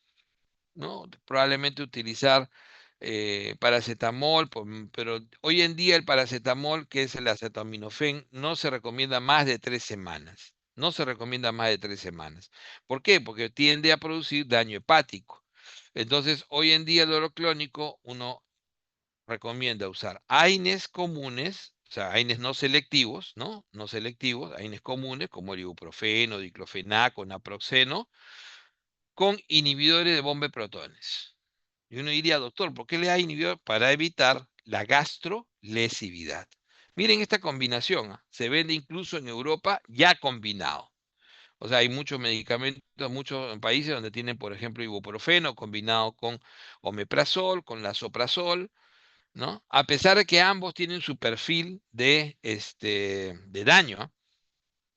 ¿no?, probablemente utilizar paracetamol, pero hoy en día el paracetamol, que es el acetaminofén, no se recomienda más de 3 semanas. No se recomienda más de 3 semanas. ¿Por qué? Porque tiende a producir daño hepático. Entonces, hoy en día el dolor crónico, uno recomienda usar AINES comunes, o sea, AINES no selectivos, ¿no? No selectivos, AINES comunes como el ibuprofeno, diclofenac o naproxeno, con inhibidores de bomba de protones. Y uno diría, doctor, ¿por qué le da inhibidor? Para evitar la gastrolesividad. Miren esta combinación, se vende incluso en Europa ya combinado. O sea, hay muchos medicamentos, muchos países donde tienen, por ejemplo, ibuprofeno combinado con omeprazol, con lansoprazol, ¿no? A pesar de que ambos tienen su perfil de daño, ¿eh?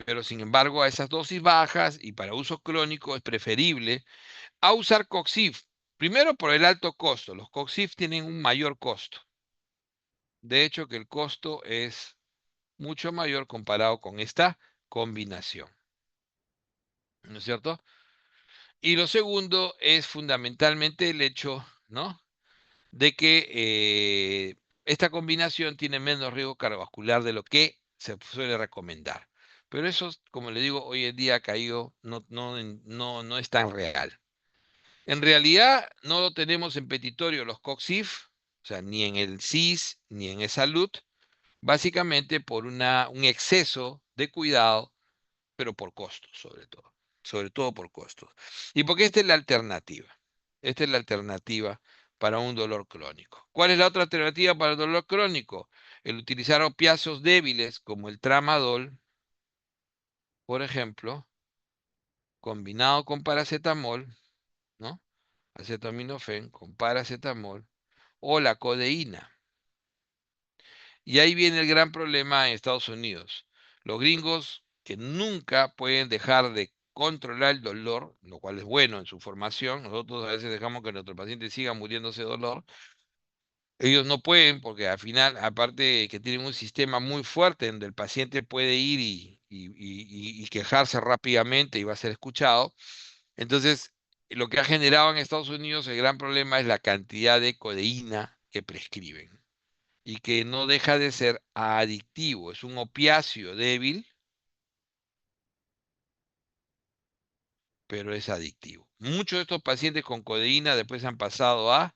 Pero sin embargo a esas dosis bajas y para uso crónico es preferible a usar Coxif. Primero por el alto costo. Los Coxif tienen un mayor costo. De hecho que el costo es mucho mayor comparado con esta combinación. ¿No es cierto? Y lo segundo es fundamentalmente el hecho, ¿no?, de que esta combinación tiene menos riesgo cardiovascular de lo que se suele recomendar. Pero eso, como le digo, hoy en día ha caído, no es tan real. En realidad no lo tenemos en petitorio los COXIF, o sea, ni en el CIS, ni en E-Salud, básicamente por un exceso de cuidado, pero por costos sobre todo por costos. Y porque esta es la alternativa. Esta es la alternativa para un dolor crónico. ¿Cuál es la otra alternativa para el dolor crónico? El utilizar opiáceos débiles como el tramadol, por ejemplo, combinado con paracetamol, ¿no? Acetaminofén con paracetamol o la codeína. Y ahí viene el gran problema en Estados Unidos. Los gringos que nunca pueden dejar de controlar el dolor, lo cual es bueno en su formación. Nosotros a veces dejamos que nuestro paciente siga muriéndose de dolor. Ellos no pueden porque al final, aparte de que tienen un sistema muy fuerte donde el paciente puede ir y quejarse rápidamente y va a ser escuchado. Entonces, lo que ha generado en Estados Unidos el gran problema es la cantidad de codeína que prescriben y que no deja de ser adictivo. Es un opiáceo débil, pero es adictivo. Muchos de estos pacientes con codeína después han pasado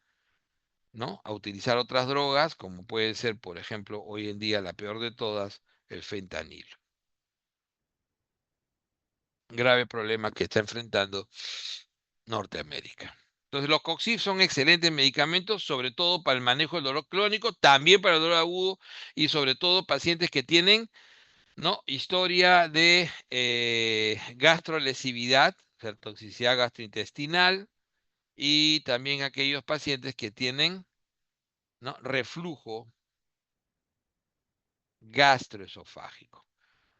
¿no?, a utilizar otras drogas, como puede ser, por ejemplo, hoy en día la peor de todas, el fentanilo. Grave problema que está enfrentando Norteamérica. Entonces, los COXIF son excelentes medicamentos, sobre todo para el manejo del dolor crónico, también para el dolor agudo y sobre todo pacientes que tienen, ¿no?, historia de gastrolesividad, o sea, toxicidad gastrointestinal, y también aquellos pacientes que tienen, ¿no?, reflujo gastroesofágico.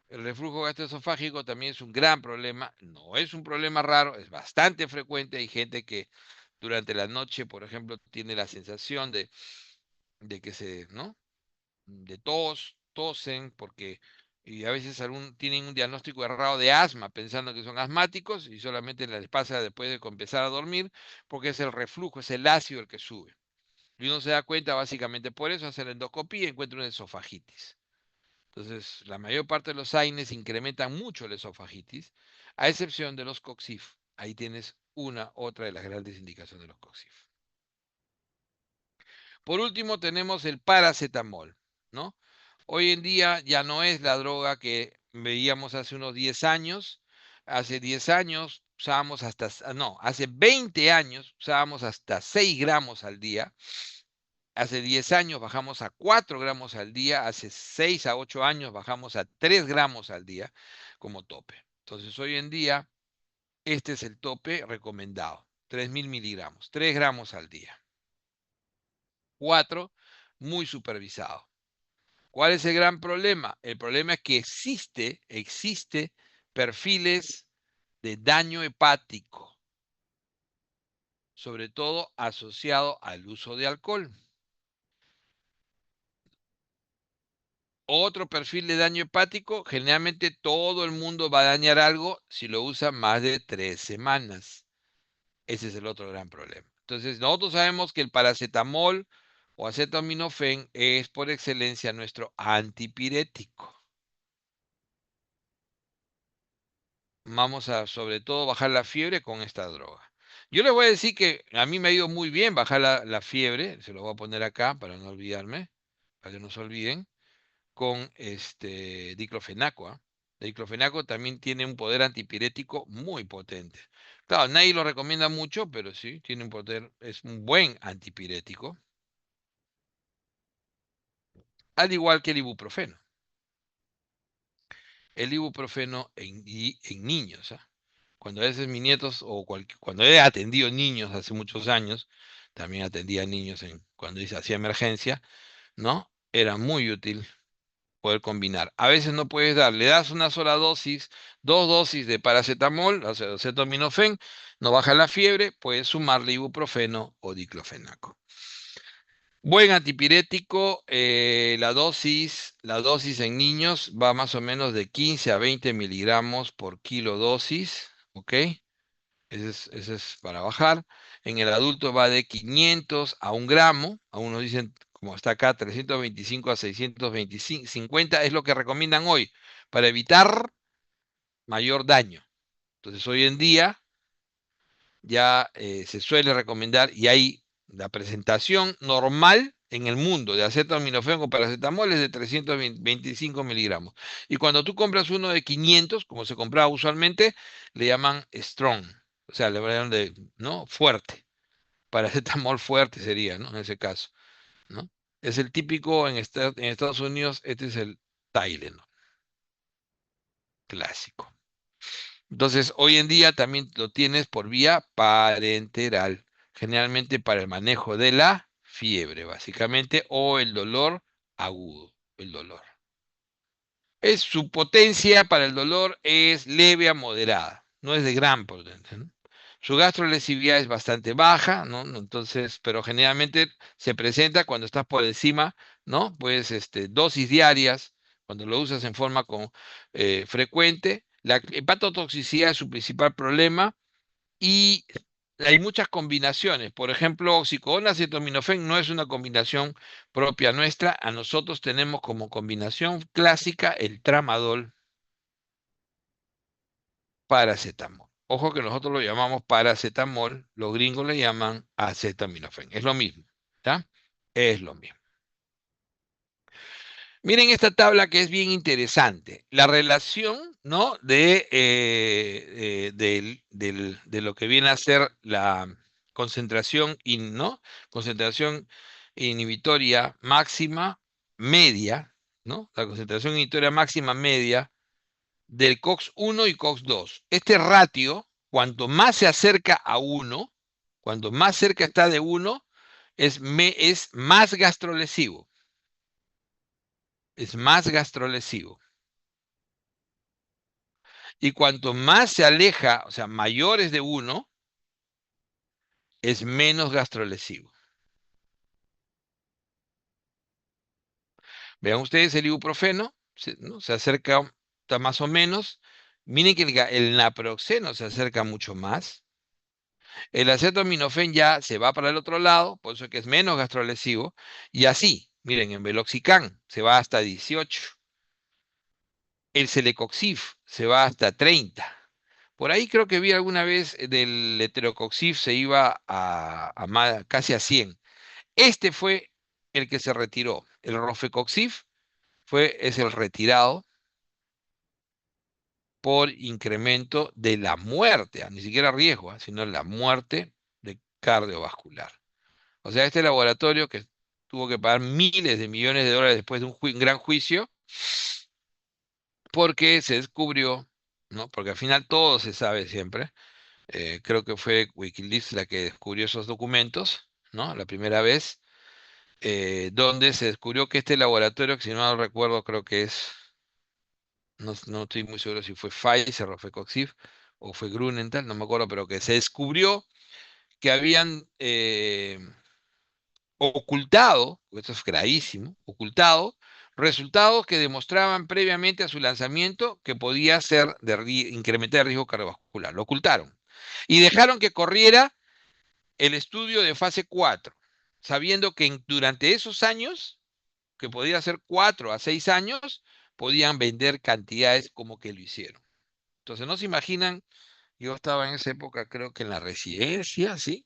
El reflujo gastroesofágico también es un gran problema, no es un problema raro, es bastante frecuente. Hay gente que durante la noche, por ejemplo, tiene la sensación de que ¿no?, de tos, tosen, y a veces tienen un diagnóstico errado de asma, pensando que son asmáticos, y solamente les pasa después de empezar a dormir, porque es el reflujo, es el ácido el que sube. Y uno se da cuenta básicamente por eso, hace la endoscopía y encuentra una esofagitis. Entonces, la mayor parte de los AINES incrementan mucho la esofagitis, a excepción de los COXIF. Ahí tienes otra de las grandes indicaciones de los COXIF. Por último, tenemos el paracetamol, ¿no? Hoy en día ya no es la droga que veíamos hace unos 10 años. Hace 10 años usábamos hace 20 años usábamos hasta 6 gramos al día. Hace 10 años bajamos a 4 gramos al día, hace 6 a 8 años bajamos a 3 gramos al día como tope. Entonces hoy en día este es el tope recomendado, 3.000 miligramos, 3 gramos al día. 4, muy supervisado. ¿Cuál es el gran problema? El problema es que existe perfiles de daño hepático, sobre todo asociado al uso de alcohol. Otro perfil de daño hepático, generalmente todo el mundo va a dañar algo si lo usa más de 3 semanas. Ese es el otro gran problema. Entonces, nosotros sabemos que el paracetamol o acetaminofén es por excelencia nuestro antipirético. Vamos a, sobre todo, bajar la fiebre con esta droga. Yo les voy a decir que a mí me ha ido muy bien bajar la fiebre, se lo voy a poner acá para no olvidarme, para que no se olviden, con diclofenaco. ¿Ah? El diclofenaco también tiene un poder antipirético muy potente. Claro, nadie lo recomienda mucho, pero sí, tiene un poder, es un buen antipirético. Al igual que el ibuprofeno. El ibuprofeno en niños. ¿Ah? Cuando a veces mis nietos, cuando he atendido niños hace muchos años, también atendía niños cuando hacía emergencia, ¿no? Era muy útil poder combinar. A veces no puedes le das una sola dosis, 2 dosis de paracetamol, o sea, acetaminofén, no baja la fiebre, puedes sumarle ibuprofeno o diclofenaco. Buen antipirético, la dosis en niños va más o menos de 15 a 20 miligramos por kilo dosis, ¿ok? Ese es para bajar. En el adulto va de 500 a 1 gramo, algunos dicen, como está acá, 325 a 650, es lo que recomiendan hoy, para evitar mayor daño. Entonces hoy en día ya se suele recomendar, y hay la presentación normal en el mundo de acetaminofén con paracetamol es de 325 miligramos. Y cuando tú compras uno de 500, como se compraba usualmente, le llaman strong. O sea, le llaman ¿no? Fuerte. Paracetamol fuerte sería, ¿no? En ese caso, ¿no? Es el típico en Estados Unidos, este es el Tylenol. Clásico. Entonces, hoy en día también lo tienes por vía parenteral, generalmente para el manejo de la fiebre, básicamente, o el dolor agudo, el dolor. Su potencia para el dolor es leve a moderada, no es de gran potencia, ¿no? Su gastrolesividad es bastante baja, ¿no? Entonces, pero generalmente se presenta cuando estás por encima, ¿no? Pues dosis diarias, cuando lo usas en forma frecuente. La hepatotoxicidad es su principal problema y hay muchas combinaciones. Por ejemplo, oxicodona acetaminofén no es una combinación propia nuestra. A nosotros tenemos como combinación clásica el tramadol paracetamol. Ojo que nosotros lo llamamos paracetamol, los gringos le llaman acetaminofén. Es lo mismo, ¿está? Es lo mismo. Miren esta tabla que es bien interesante. La relación, ¿no? De lo que viene a ser la concentración, ¿no? Concentración inhibitoria máxima media, ¿no? La concentración inhibitoria máxima media del COX-1 y COX-2. Este ratio, cuanto más se acerca a 1, cuanto más cerca está de 1, es más gastrolesivo. Es más gastrolesivo. Y cuanto más se aleja, o sea, mayores de 1, es menos gastrolesivo. Vean ustedes el ibuprofeno, ¿no? Se acerca, está más o menos. Miren que el naproxeno se acerca mucho más. El acetaminofén ya se va para el otro lado, por eso es que es menos gastrolesivo. Y así, miren, en Veloxicam se va hasta 18. El Celecoxib se va hasta 30. Por ahí creo que vi alguna vez del Heterocoxib se iba casi a 100. Este fue el que se retiró. El Rofecoxib es el retirado por incremento de la muerte, ni siquiera riesgo, sino la muerte de cardiovascular. O sea, este laboratorio que tuvo que pagar miles de millones de dólares después de un gran juicio, porque se descubrió, ¿no? Porque al final todo se sabe siempre. Creo que fue Wikileaks la que descubrió esos documentos, ¿no? La primera vez, donde se descubrió que este laboratorio, que si no mal recuerdo, creo que es, no estoy muy seguro si fue Pfizer o fue Coxif o fue Grunenthal, no me acuerdo, pero que se descubrió que habían ocultado, esto es gravísimo, ocultado resultados que demostraban previamente a su lanzamiento que podía ser incrementar el riesgo cardiovascular. Lo ocultaron. Y dejaron que corriera el estudio de fase 4, sabiendo que durante esos años, que podía ser 4 a 6 años, podían vender cantidades como que lo hicieron. Entonces, no se imaginan, yo estaba en esa época, creo que en la residencia, ¿sí?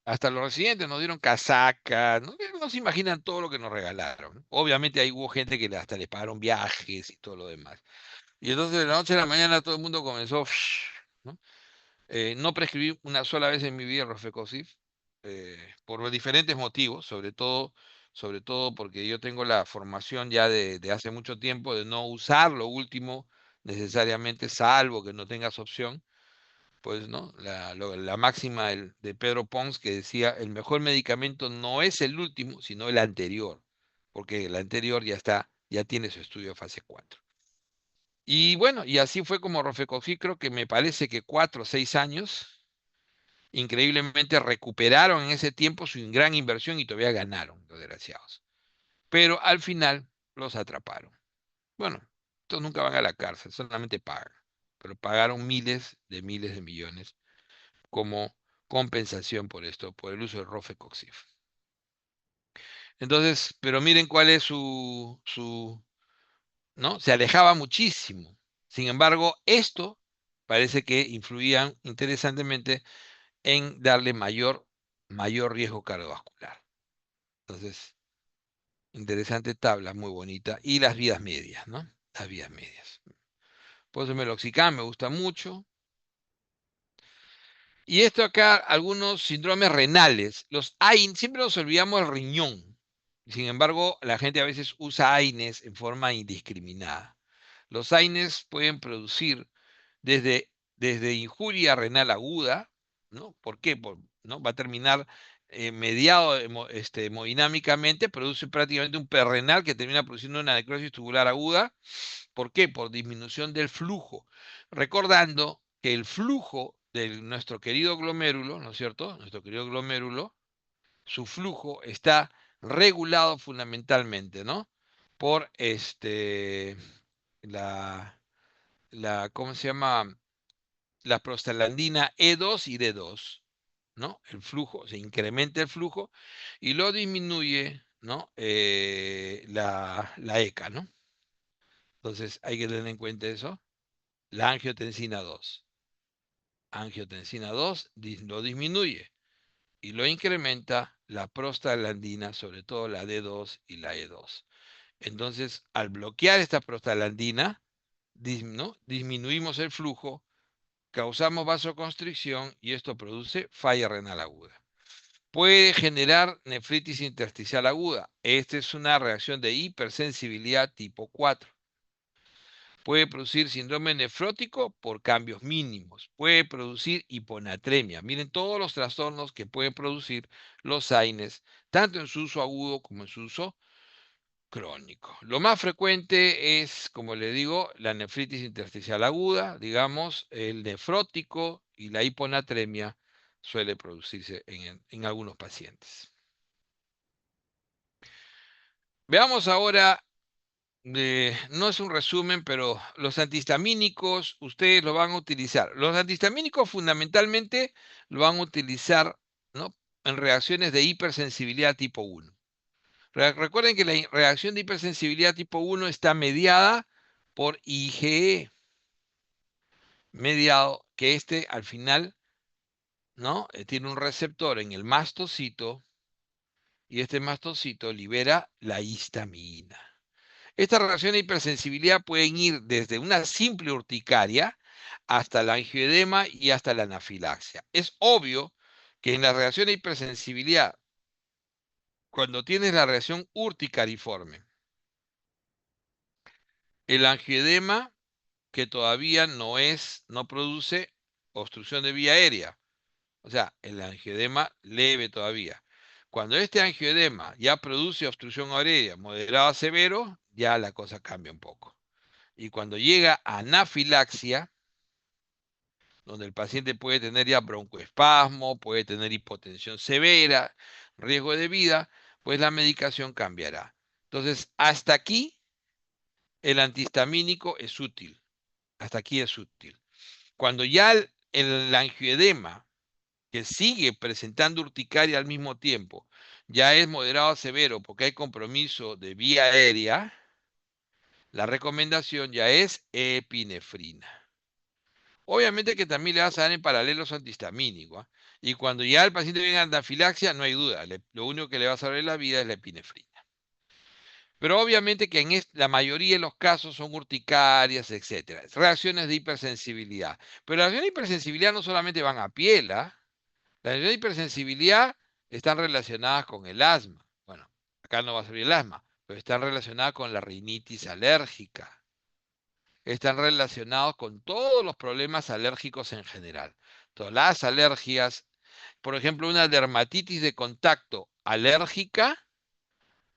Hasta los residentes nos dieron casacas, no se imaginan todo lo que nos regalaron. Obviamente ahí hubo gente que hasta les pagaron viajes y todo lo demás. Y entonces de la noche a la mañana todo el mundo comenzó, ¿no? No prescribí una sola vez en mi vida Rofecoxib, por diferentes motivos, sobre todo porque yo tengo la formación ya de hace mucho tiempo de no usar lo último necesariamente, salvo que no tengas opción. Pues, ¿no? La máxima de Pedro Pons que decía, el mejor medicamento no es el último, sino el anterior, porque el anterior ya tiene su estudio de fase 4. Y bueno, y así fue como Rofecoxib, creo que me parece que 4 o 6 años, increíblemente recuperaron en ese tiempo su gran inversión y todavía ganaron, los desgraciados. Pero al final los atraparon. Bueno, estos nunca van a la cárcel, solamente pagan, pero pagaron miles de millones como compensación por esto, por el uso de Rofecoxib. Entonces, pero miren cuál es ¿no? Se alejaba muchísimo. Sin embargo, esto parece que influía interesantemente en darle mayor riesgo cardiovascular. Entonces, interesante tabla, muy bonita. Y las vías medias, ¿no? Las vías medias. Por eso Meloxicam me gusta mucho. Y esto acá, algunos síndromes renales. Los AINES, siempre nos olvidamos del riñón. Sin embargo, la gente a veces usa AINES en forma indiscriminada. Los AINES pueden producir desde injuria renal aguda, ¿no? ¿Por qué? ¿No? Va a terminar mediado hemodinámicamente, produce prácticamente un perrenal que termina produciendo una necrosis tubular aguda. ¿Por qué? Por disminución del flujo. Recordando que el flujo de nuestro querido glomérulo, ¿no es cierto? Nuestro querido glomérulo, su flujo está regulado fundamentalmente, ¿no? Por ¿cómo se llama? La prostaglandina E2 y D2, ¿no? El flujo, se incrementa el flujo y lo disminuye, ¿no? La ECA, ¿no? Entonces hay que tener en cuenta eso. La angiotensina 2. Angiotensina 2 lo disminuye y lo incrementa la prostaglandina, sobre todo la D2 y la E2. Entonces, al bloquear esta prostaglandina, ¿no? Disminuimos el flujo, causamos vasoconstricción y esto produce falla renal aguda. Puede generar nefritis intersticial aguda. Esta es una reacción de hipersensibilidad tipo 4. Puede producir síndrome nefrótico por cambios mínimos. Puede producir hiponatremia. Miren todos los trastornos que pueden producir los AINES, tanto en su uso agudo como en su uso crónico. Lo más frecuente es, como le digo, la nefritis intersticial aguda, digamos, el nefrótico y la hiponatremia suele producirse en algunos pacientes. Veamos ahora, no es un resumen, pero los antihistamínicos, ustedes lo van a utilizar. Los antihistamínicos fundamentalmente lo van a utilizar, ¿no?, en reacciones de hipersensibilidad tipo 1. Recuerden que la reacción de hipersensibilidad tipo 1 está mediada por IgE, mediado que al final, ¿no?, tiene un receptor en el mastocito y este mastocito libera la histamina. Estas reacciones de hipersensibilidad pueden ir desde una simple urticaria hasta la angioedema y hasta la anafilaxia. Es obvio que en la reacción de hipersensibilidad, cuando tienes la reacción urticariforme, el angioedema que todavía no produce obstrucción de vía aérea, o sea, el angioedema leve todavía. Cuando este angioedema ya produce obstrucción aérea moderado a severo, ya la cosa cambia un poco. Y cuando llega a anafilaxia, donde el paciente puede tener ya broncoespasmo, puede tener hipotensión severa, riesgo de vida, pues la medicación cambiará. Entonces, hasta aquí el antihistamínico es útil. Hasta aquí es útil. Cuando ya el angioedema, que sigue presentando urticaria al mismo tiempo, ya es moderado a severo porque hay compromiso de vía aérea, la recomendación ya es epinefrina. Obviamente que también le vas a dar en paralelo los antihistamínicos, ¿eh? Y cuando ya el paciente venga a anafilaxia, no hay duda, lo único que le va a salvar la vida es la epinefrina. Pero obviamente que en la mayoría de los casos son urticarias, etcétera, reacciones de hipersensibilidad. Pero las reacciones de hipersensibilidad no solamente van a piel, ¿ah? Las reacciones de hipersensibilidad están relacionadas con el asma. Bueno, acá no va a salir el asma, pero están relacionadas con la rinitis alérgica. Están relacionados con todos los problemas alérgicos en general. Todas las alergias, por ejemplo, una dermatitis de contacto alérgica,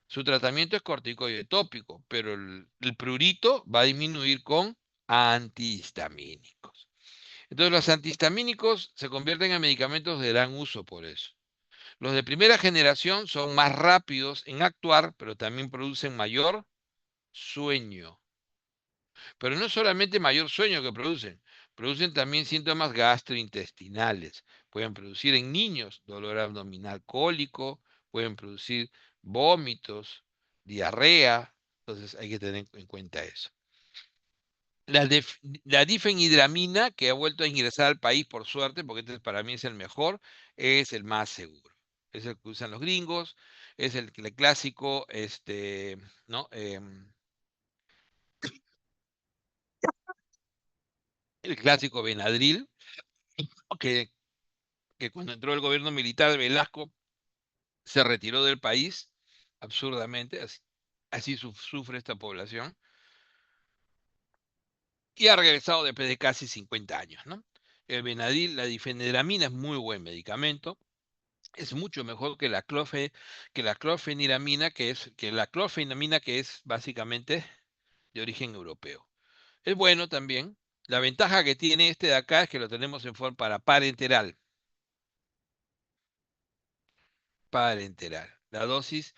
su tratamiento es corticoide tópico, pero el prurito va a disminuir con antihistamínicos. Entonces los antihistamínicos se convierten en medicamentos de gran uso por eso. Los de primera generación son más rápidos en actuar, pero también producen mayor sueño. Pero no solamente mayor sueño que producen también síntomas gastrointestinales. Pueden producir en niños dolor abdominal cólico, pueden producir vómitos, diarrea. Entonces hay que tener en cuenta eso. La difenhidramina, que ha vuelto a ingresar al país por suerte, porque este para mí es el mejor, es el más seguro. Es el que usan los gringos, es el clásico, ¿no? El clásico Benadryl, que, que cuando entró el gobierno militar de Velasco se retiró del país, absurdamente, así sufre esta población, y ha regresado después de casi 50 años, ¿no? El Benadryl, la difenhidramina es muy buen medicamento, es mucho mejor que la clofeniramina, que es básicamente de origen europeo. Es bueno también. La ventaja que tiene este de acá es que lo tenemos en forma para parenteral. Parenteral. La dosis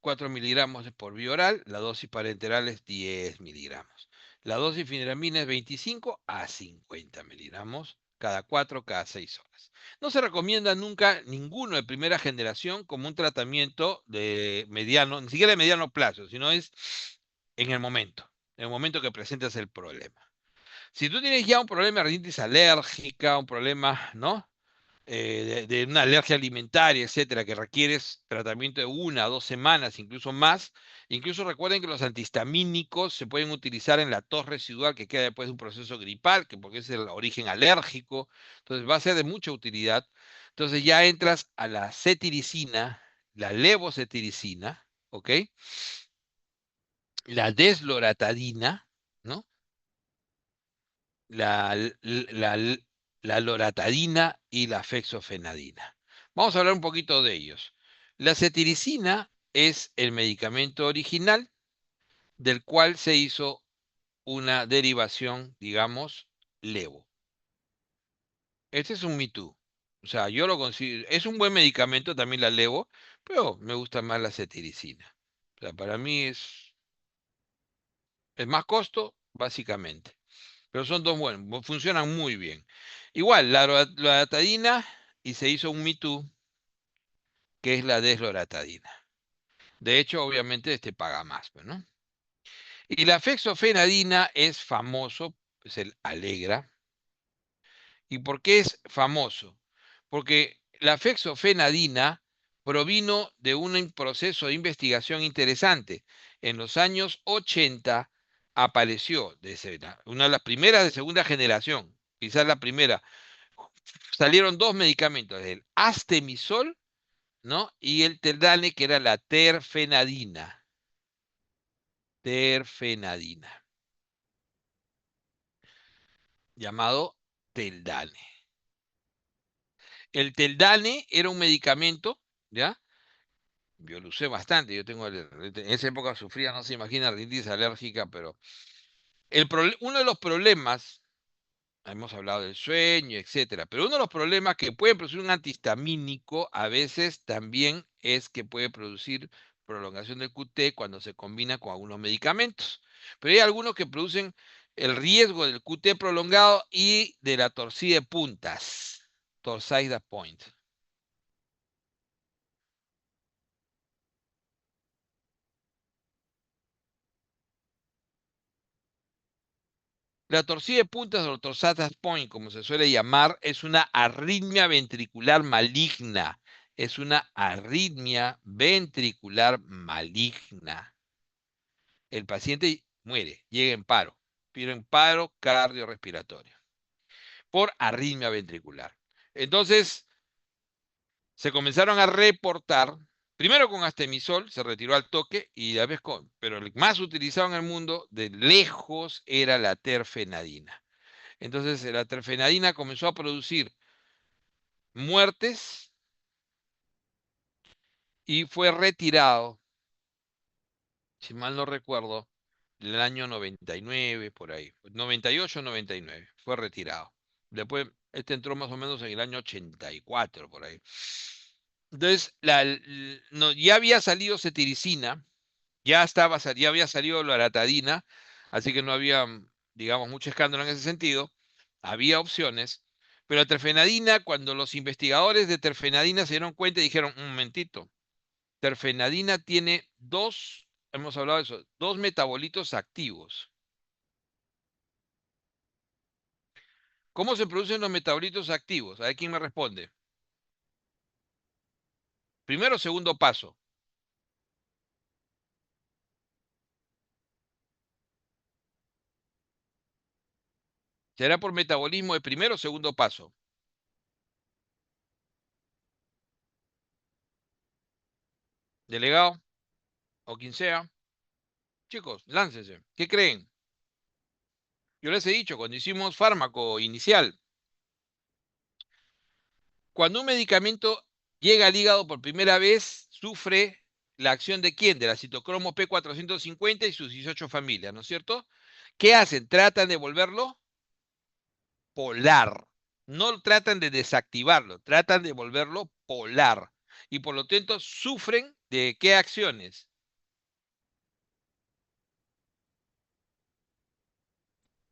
4 miligramos por vía oral, la dosis parenteral es 10 miligramos. La dosis feniramina es 25 a 50 miligramos cada 4, cada 6 horas. No se recomienda nunca ninguno de primera generación como un tratamiento de mediano, ni siquiera de mediano plazo, sino es en el momento que presentas el problema. Si tú tienes ya un problema de rinitis alérgica, un problema, ¿no?, de una alergia alimentaria, etcétera, que requieres tratamiento de 1 a 2 semanas, incluso más. Incluso recuerden que los antihistamínicos se pueden utilizar en la tos residual que queda después de un proceso gripal, porque es el origen alérgico. Entonces va a ser de mucha utilidad. Entonces ya entras a la cetiricina, la levocetiricina, ¿ok? La desloratadina, ¿no? La, la, la loratadina y la fexofenadina. Vamos a hablar un poquito de ellos. La cetiricina es el medicamento original del cual se hizo una derivación, digamos, levo. Este es un Me Too. O sea, yo lo considero, es un buen medicamento también la levo, pero me gusta más la cetiricina. O sea, para mí es más costo, básicamente. Pero son dos buenos, funcionan muy bien. Igual, la loratadina, y se hizo un Me Too, que es la desloratadina. De hecho, obviamente, este paga más, pues, ¿no? Y la fexofenadina es famoso, es el Alegra. ¿Y por qué es famoso? Porque la fexofenadina provino de un proceso de investigación interesante. En los años 80 apareció una de las primeras de segunda generación, quizás la primera. Salieron dos medicamentos, el astemisol, ¿no? Y el teldane, que era la terfenadina. Terfenadina, llamado teldane. El teldane era un medicamento, ¿ya? Yo lo usé bastante, en esa época sufría, no se imagina, rinitis alérgica, pero uno de los problemas, hemos hablado del sueño, etcétera, pero uno de los problemas que puede producir un antihistamínico a veces también es que puede producir prolongación del QT cuando se combina con algunos medicamentos. Pero hay algunos que producen el riesgo del QT prolongado y de la torcida de puntas, torcida point. La torcida de puntas o torsades point, como se suele llamar, es una arritmia ventricular maligna. Es una arritmia ventricular maligna. El paciente muere, llega en paro, pero en paro cardiorrespiratorio por arritmia ventricular. Entonces, se comenzaron a reportar, primero con astemisol, se retiró al toque, y a veces pero el más utilizado en el mundo, de lejos, era la terfenadina. Entonces la terfenadina comenzó a producir muertes y fue retirado, si mal no recuerdo, en el año 99, por ahí. 98, 99, fue retirado. Después, este entró más o menos en el año 84, por ahí. Entonces, ya había salido cetiricina, ya había salido loratadina, así que no había, digamos, mucho escándalo en ese sentido. Había opciones, pero la terfenadina, cuando los investigadores de terfenadina se dieron cuenta, dijeron, un momentito, terfenadina tiene hemos hablado de eso, dos metabolitos activos. ¿Cómo se producen los metabolitos activos? A ver quién me responde. Primero o segundo paso. ¿Será por metabolismo de primero o segundo paso? Delegado o quien sea. Chicos, láncense. ¿Qué creen? Yo les he dicho, cuando hicimos fármaco inicial, cuando un medicamento llega al hígado por primera vez, sufre la acción de quién? De la citocromo P450 y sus 18 familias, ¿no es cierto? ¿Qué hacen? Tratan de volverlo polar. No tratan de desactivarlo, tratan de volverlo polar. Y por lo tanto, sufren de qué acciones.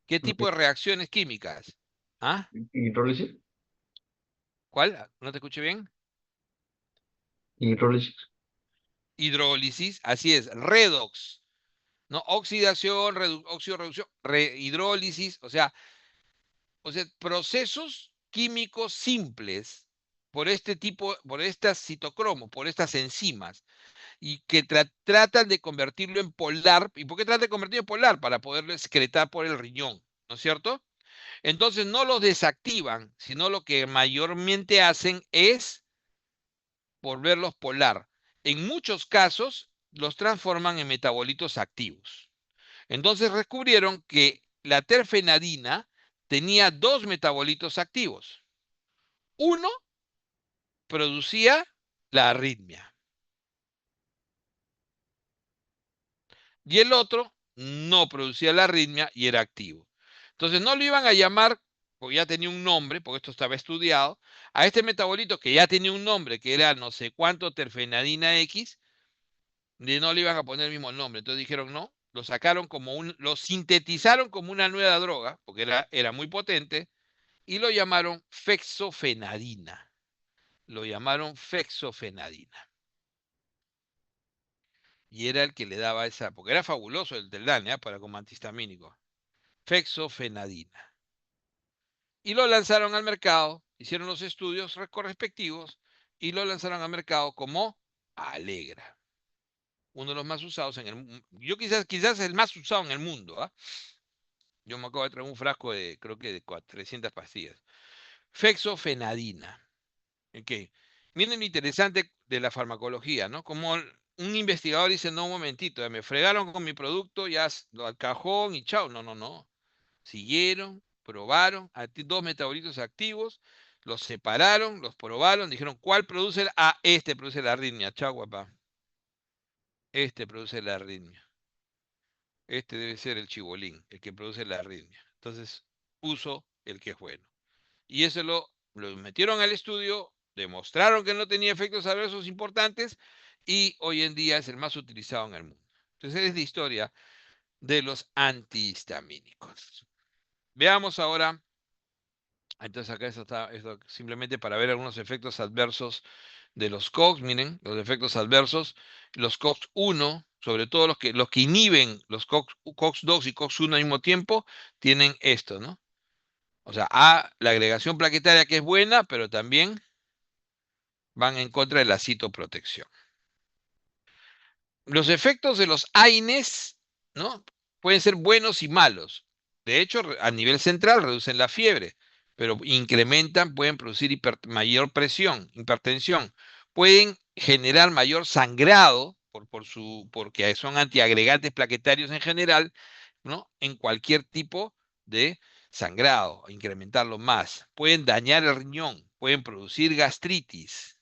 ¿Qué tipo de reacciones químicas? ¿Ah? Hidrólisis. ¿Cuál? ¿No te escuché bien? Hidrólisis. Hidrólisis, así es, redox, ¿no? Oxidación, reducción, hidrólisis, o sea, procesos químicos simples por este tipo, por estas citocromos, por estas enzimas, y que tratan de convertirlo en polar. ¿Y por qué tratan de convertirlo en polar? Para poderlo excretar por el riñón, ¿no es cierto? Entonces no los desactivan, sino lo que mayormente hacen es volverlos polar. En muchos casos los transforman en metabolitos activos. Entonces descubrieron que la terfenadina tenía dos metabolitos activos. Uno producía la arritmia y el otro no producía la arritmia y era activo. Entonces no lo iban a llamar, porque ya tenía un nombre, porque esto estaba estudiado, a este metabolito que ya tenía un nombre, que era no sé cuánto terfenadina X, no le iban a poner el mismo nombre. Entonces dijeron no, lo sintetizaron como una nueva droga, porque era muy potente, y lo llamaron fexofenadina. Lo llamaron fexofenadina. Y era el que le daba esa, porque era fabuloso el Teldán, para como antihistamínico. Fexofenadina. Y lo lanzaron al mercado, hicieron los estudios correspectivos y lo lanzaron al mercado como Alegra. Uno de los más usados en el mundo. Yo quizás el más usado en el mundo. Yo me acabo de traer un frasco de, creo que de 300 pastillas. Fexofenadina. Okay. Miren lo interesante de la farmacología, ¿no? Como un investigador dice, no, un momentito, ya me fregaron con mi producto, ya al cajón y chao. No, no, no. Siguieron, probaron, 2 metabolitos activos, los separaron, los probaron, dijeron, ¿cuál produce? Este produce la arritmia. Chao, guapá. Este produce la arritmia. Este debe ser el chibolín, el que produce la arritmia. Entonces, uso el que es bueno. Y eso lo metieron al estudio, demostraron que no tenía efectos adversos importantes y hoy en día es el más utilizado en el mundo. Entonces, es la historia de los antihistamínicos. Veamos ahora. Entonces acá esto simplemente para ver algunos efectos adversos de los COX. Miren, los efectos adversos. Los COX-1, sobre todo los que inhiben los COX-2 y COX-1 al mismo tiempo, tienen esto, ¿no? O sea, la agregación plaquetaria que es buena, pero también van en contra de la citoprotección. Los efectos de los AINES, ¿no? Pueden ser buenos y malos. De hecho, a nivel central reducen la fiebre, pero pueden producir mayor presión, hipertensión. Pueden generar mayor sangrado porque son antiagregantes plaquetarios en general, ¿no? En cualquier tipo de sangrado, incrementarlo más. Pueden dañar el riñón, pueden producir gastritis,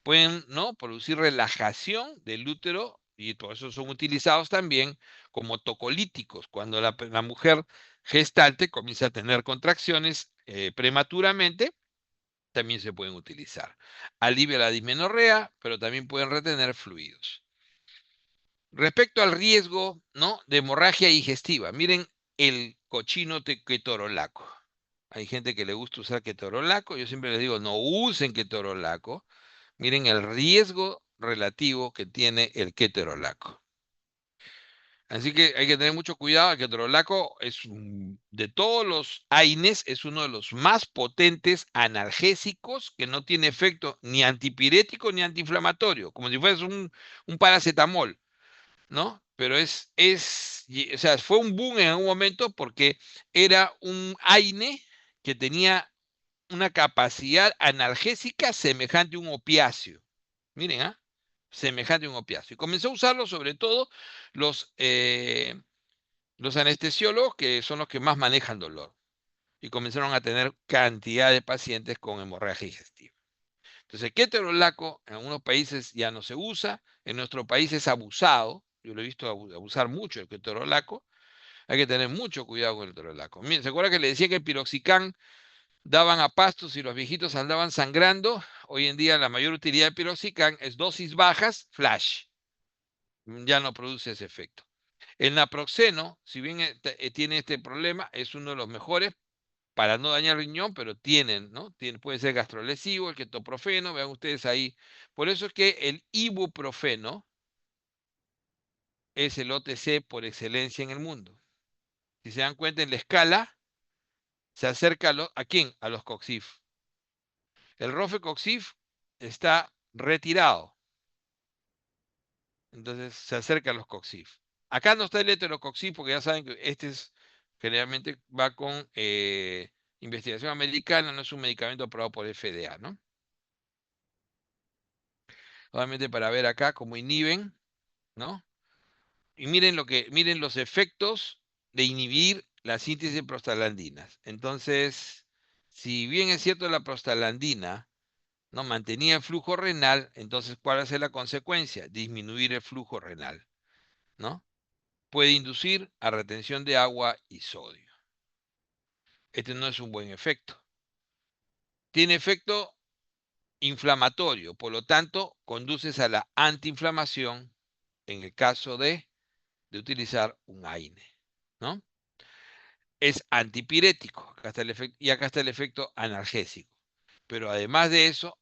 pueden, ¿no?, producir relajación del útero y por eso son utilizados también como tocolíticos. Cuando la mujer gestante comienza a tener contracciones prematuramente, también se pueden utilizar. Alivia la dismenorrea, pero también pueden retener fluidos. Respecto al riesgo, ¿no?, de hemorragia digestiva, miren el cochino ketorolaco. Hay gente que le gusta usar ketorolaco, yo siempre les digo, no usen ketorolaco. Miren el riesgo relativo que tiene el ketorolaco. Así que hay que tener mucho cuidado. El ketorolaco de todos los AINES, es uno de los más potentes analgésicos que no tiene efecto ni antipirético ni antiinflamatorio, como si fuese un paracetamol, ¿no? Pero o sea, fue un boom en algún momento porque era un AINE que tenía una capacidad analgésica semejante a un opiáceo. Miren, semejante a un opiáceo. Y comenzó a usarlo sobre todo los anestesiólogos, que son los que más manejan dolor. Y comenzaron a tener cantidad de pacientes con hemorragia digestiva. Entonces, el ketorolaco en algunos países ya no se usa, en nuestro país es abusado. Yo lo he visto abusar mucho el ketorolaco. Hay que tener mucho cuidado con el ketorolaco. Miren, ¿se acuerdan que le decía que el piroxicam daban a pastos y los viejitos andaban sangrando? Hoy en día la mayor utilidad de piroxicam es dosis bajas, flash. Ya no produce ese efecto. El naproxeno, si bien tiene este problema, es uno de los mejores para no dañar el riñón, pero puede ser gastrolesivo, el ketoprofeno, vean ustedes ahí. Por eso es que el ibuprofeno es el OTC por excelencia en el mundo. Si se dan cuenta en la escala, se acerca ¿a quién? A los COXIF. El Rofecoxib está retirado. Entonces se acerca a los COXIF. Acá no está el heterocoxib porque ya saben que generalmente va con investigación americana, no es un medicamento aprobado por FDA, ¿no? Obviamente para ver acá cómo inhiben, ¿no? Y miren los efectos de inhibir la síntesis de prostaglandinas. Entonces, si bien es cierto la prostaglandina no mantenía el flujo renal, entonces ¿cuál va a ser la consecuencia? Disminuir el flujo renal, ¿no? Puede inducir a retención de agua y sodio. Este no es un buen efecto. Tiene efecto inflamatorio, por lo tanto, conduces a la antiinflamación en el caso de utilizar un AINE, ¿no? Es antipirético, y acá está el efecto analgésico. Pero además de eso,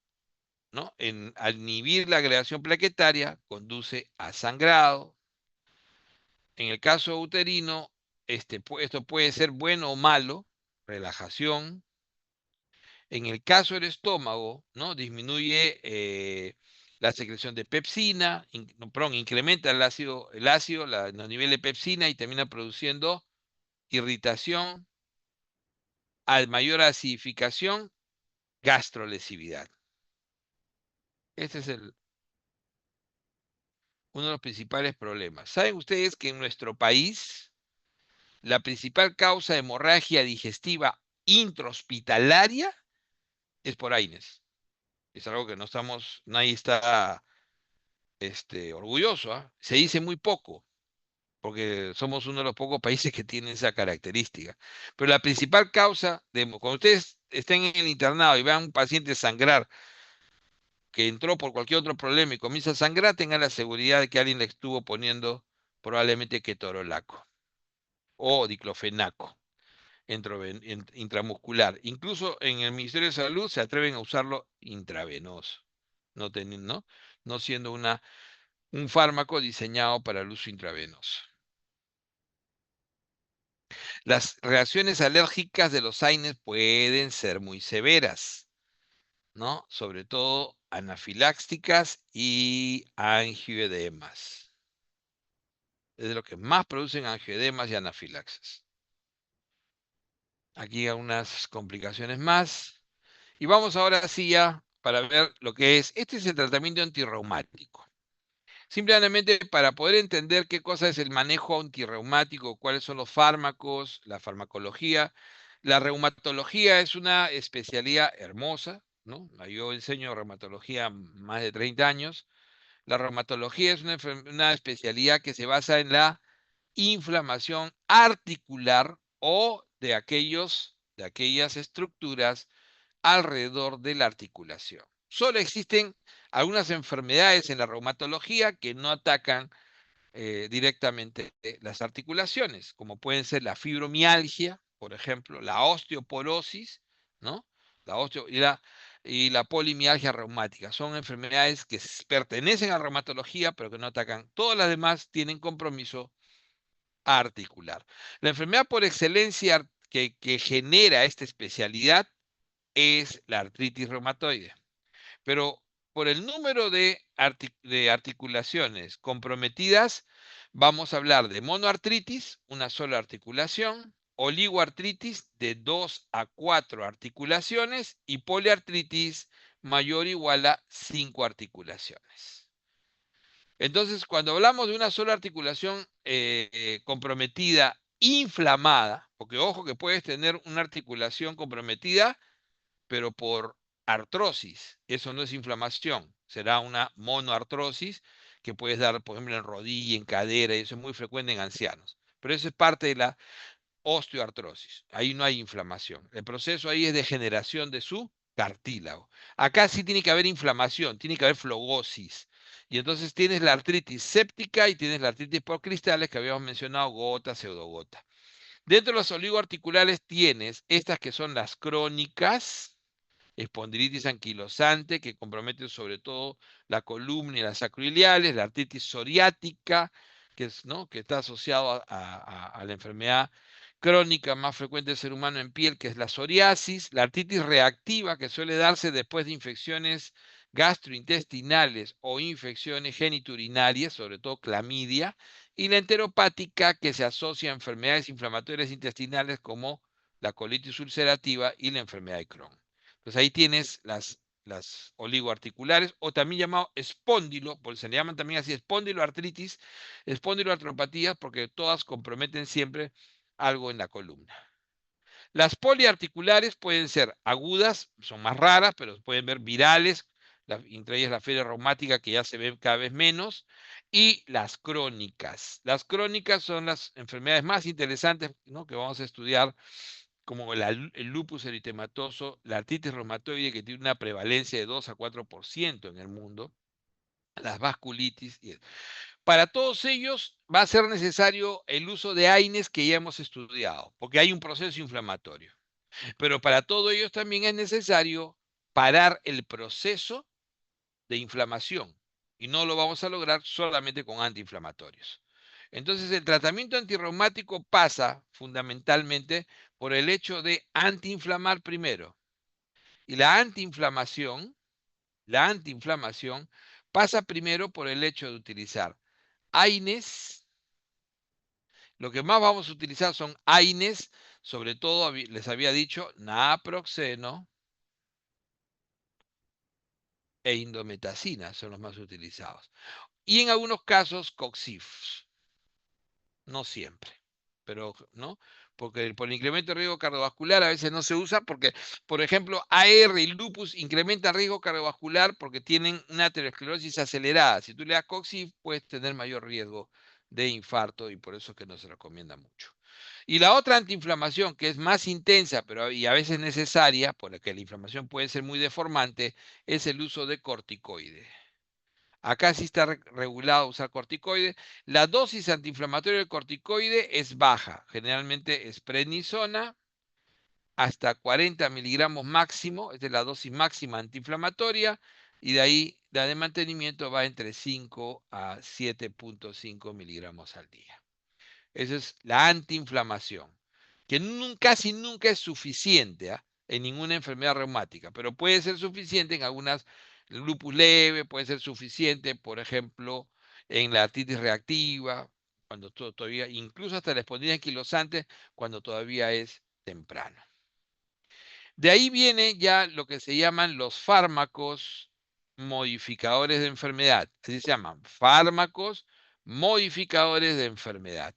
¿no? Al inhibir la agregación plaquetaria, conduce a sangrado. En el caso uterino, esto puede ser bueno o malo, relajación. En el caso del estómago, ¿no? Disminuye la secreción de pepsina, incrementa el ácido, los niveles de pepsina y termina produciendo irritación, a mayor acidificación, gastrolesividad. Este es uno de los principales problemas. ¿Saben ustedes que en nuestro país la principal causa de hemorragia digestiva intrahospitalaria es por AINES? Es algo que nadie está orgulloso, ¿ah? Se dice muy poco, porque somos uno de los pocos países que tienen esa característica. Pero la principal causa, cuando ustedes estén en el internado y vean a un paciente sangrar, que entró por cualquier otro problema y comienza a sangrar, tengan la seguridad de que alguien le estuvo poniendo probablemente ketorolaco o diclofenaco intramuscular. Incluso en el Ministerio de Salud se atreven a usarlo intravenoso, no siendo un fármaco diseñado para el uso intravenoso. Las reacciones alérgicas de los AINES pueden ser muy severas, ¿no? Sobre todo anafilácticas y angioedemas. Es de lo que más producen angioedemas y anafilaxis. Aquí algunas complicaciones más. Y vamos ahora sí ya para ver lo que es. Este es el tratamiento antirreumático. Simplemente para poder entender qué cosa es el manejo antirreumático, cuáles son los fármacos, la farmacología. La reumatología es una especialidad hermosa, ¿no? Yo enseño reumatología más de 30 años. La reumatología es una especialidad que se basa en la inflamación articular o de aquellas estructuras alrededor de la articulación. Solo existen algunas enfermedades en la reumatología que no atacan directamente las articulaciones, como pueden ser la fibromialgia, por ejemplo, la osteoporosis, ¿no? Y la polimialgia reumática. Son enfermedades que pertenecen a la reumatología, pero que no atacan. Todas las demás tienen compromiso articular. La enfermedad por excelencia que genera esta especialidad es la artritis reumatoide. Pero por el número de articulaciones comprometidas, vamos a hablar de monoartritis, una sola articulación, oligoartritis de 2 a 4 articulaciones y poliartritis mayor o igual a 5 articulaciones. Entonces, cuando hablamos de una sola articulación comprometida, inflamada, porque ojo que puedes tener una articulación comprometida, pero por artrosis, eso no es inflamación, será una monoartrosis que puedes dar, por ejemplo, en rodilla, en cadera, y eso es muy frecuente en ancianos. Pero eso es parte de la osteoartrosis. Ahí no hay inflamación. El proceso ahí es degeneración de su cartílago. Acá sí tiene que haber inflamación, tiene que haber flogosis. Y entonces tienes la artritis séptica y tienes la artritis por cristales que habíamos mencionado, gota, pseudogota. Dentro de los oligoarticulares tienes estas que son las crónicas, espondilitis anquilosante, que compromete sobre todo la columna y las sacroiliares, la artritis psoriática, que está asociado a la enfermedad crónica más frecuente del ser humano en piel, que es la psoriasis, la artritis reactiva, que suele darse después de infecciones gastrointestinales o infecciones geniturinarias, sobre todo clamidia, y la enteropática, que se asocia a enfermedades inflamatorias intestinales como la colitis ulcerativa y la enfermedad de Crohn. Entonces ahí tienes las oligoarticulares, o también llamado espóndilo, porque se le llaman también así espondiloartritis, espondiloartropatías, porque todas comprometen siempre algo en la columna. Las poliarticulares pueden ser agudas, son más raras, pero pueden ver virales, entre ellas la fiebre reumática, que ya se ve cada vez menos, y las crónicas. Las crónicas son las enfermedades más interesantes, ¿no?, que vamos a estudiar, como el lupus eritematoso, la artritis reumatoide, que tiene una prevalencia de 2 a 4% en el mundo, las vasculitis. Para todos ellos va a ser necesario el uso de AINES que ya hemos estudiado, porque hay un proceso inflamatorio. Pero para todos ellos también es necesario parar el proceso de inflamación. Y no lo vamos a lograr solamente con antiinflamatorios. Entonces, el tratamiento antirreumático pasa fundamentalmente por el hecho de antiinflamar primero. Y la antiinflamación pasa primero por el hecho de utilizar AINES. Lo que más vamos a utilizar son AINES, sobre todo les había dicho naproxeno e indometacina son los más utilizados. Y en algunos casos COXIF. No siempre, pero ¿no? Porque por el incremento de riesgo cardiovascular a veces no se usa porque, por ejemplo, AR y lupus incrementan riesgo cardiovascular porque tienen una aterosclerosis acelerada. Si tú le das COXIF, puedes tener mayor riesgo de infarto y por eso es que no se recomienda mucho. Y la otra antiinflamación, que es más intensa pero y a veces necesaria, por la que la inflamación puede ser muy deformante, es el uso de corticoides. Acá sí está regulado usar corticoides. La dosis antiinflamatoria del corticoide es baja. Generalmente es prednisona hasta 40 miligramos máximo. Esta es la dosis máxima antiinflamatoria. Y de ahí la de mantenimiento va entre 5 a 7.5 miligramos al día. Esa es la antiinflamación, que casi nunca es suficiente en ninguna enfermedad reumática, pero puede ser suficiente en algunas, lupus leve, puede ser suficiente, por ejemplo, en la artritis reactiva, cuando todavía, incluso hasta la espondilita anquilosante, cuando todavía es temprano. De ahí viene ya lo que se llaman los fármacos modificadores de enfermedad. Así se llaman, fármacos modificadores de enfermedad.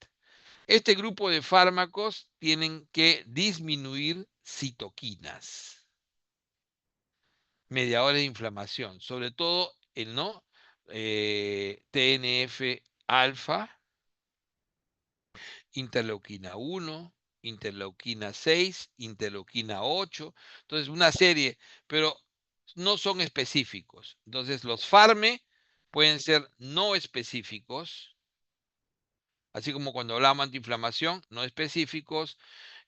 Este grupo de fármacos tienen que disminuir citoquinas, mediadores de inflamación, sobre todo el TNF-alfa, interleuquina 1, interleuquina 6, interleuquina 8. Entonces, una serie, pero no son específicos. Entonces, los FARME pueden ser no específicos, así como cuando hablamos de antiinflamación, no específicos.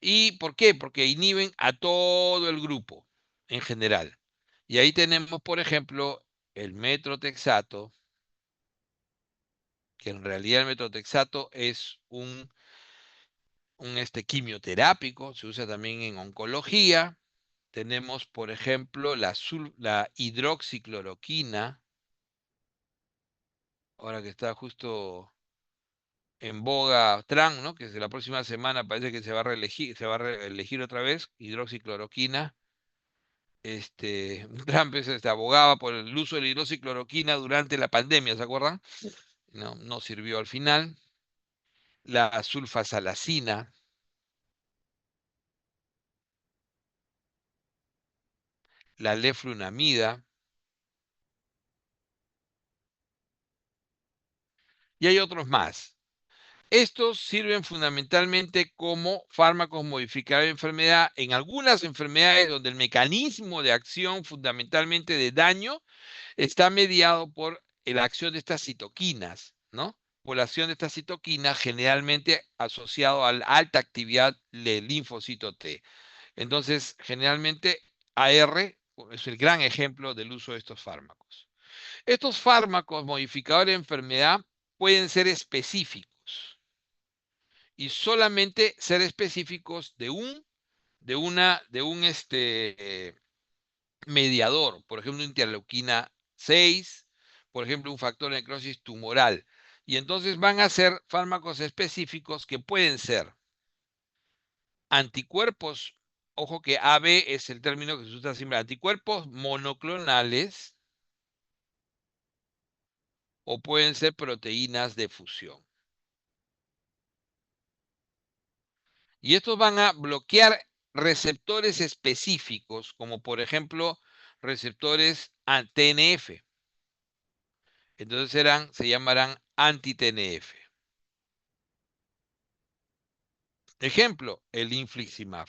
¿Y por qué? Porque inhiben a todo el grupo en general. Y ahí tenemos, por ejemplo, el metrotexato, que en realidad el metrotexato es un quimioterápico, se usa también en oncología. Tenemos, por ejemplo, la hidroxicloroquina, ahora que está justo en boga Trump, ¿no? Que la próxima semana parece que se va a reelegir otra vez, hidroxicloroquina. Trump abogaba por el uso de la hidroxicloroquina durante la pandemia, ¿se acuerdan? No sirvió al final. La sulfasalacina, la leflunomida. Y hay otros más. Estos sirven fundamentalmente como fármacos modificadores de enfermedad en algunas enfermedades donde el mecanismo de acción fundamentalmente de daño está mediado por la acción de estas citoquinas, ¿no? Por la acción de estas citoquinas generalmente asociado a la alta actividad del linfocito T. Entonces, generalmente AR es el gran ejemplo del uso de estos fármacos. Estos fármacos modificadores de enfermedad pueden ser específicos y solamente ser específicos de un mediador, por ejemplo, interleuquina 6, por ejemplo, un factor de necrosis tumoral. Y entonces van a ser fármacos específicos que pueden ser anticuerpos, ojo que AB es el término que se usa siempre, anticuerpos monoclonales, o pueden ser proteínas de fusión. Y estos van a bloquear receptores específicos, como por ejemplo receptores TNF. Entonces se llamarán anti-TNF. Ejemplo, el infliximab.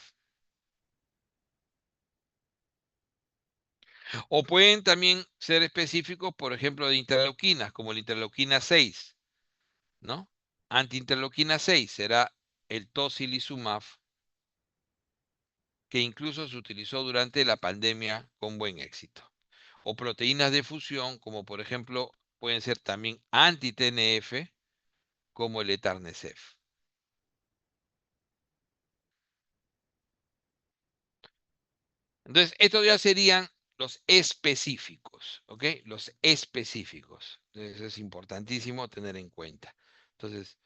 O pueden también ser específicos, por ejemplo, de interleuquinas, como la interleuquina 6. ¿no? Antiinterleuquina 6 será el tocilizumab, que incluso se utilizó durante la pandemia con buen éxito. O proteínas de fusión, como por ejemplo pueden ser también anti-TNF, como el Etanercept. Entonces, estos ya serían los específicos, ¿ok? Los específicos. Entonces, es importantísimo tener en cuenta. Entonces,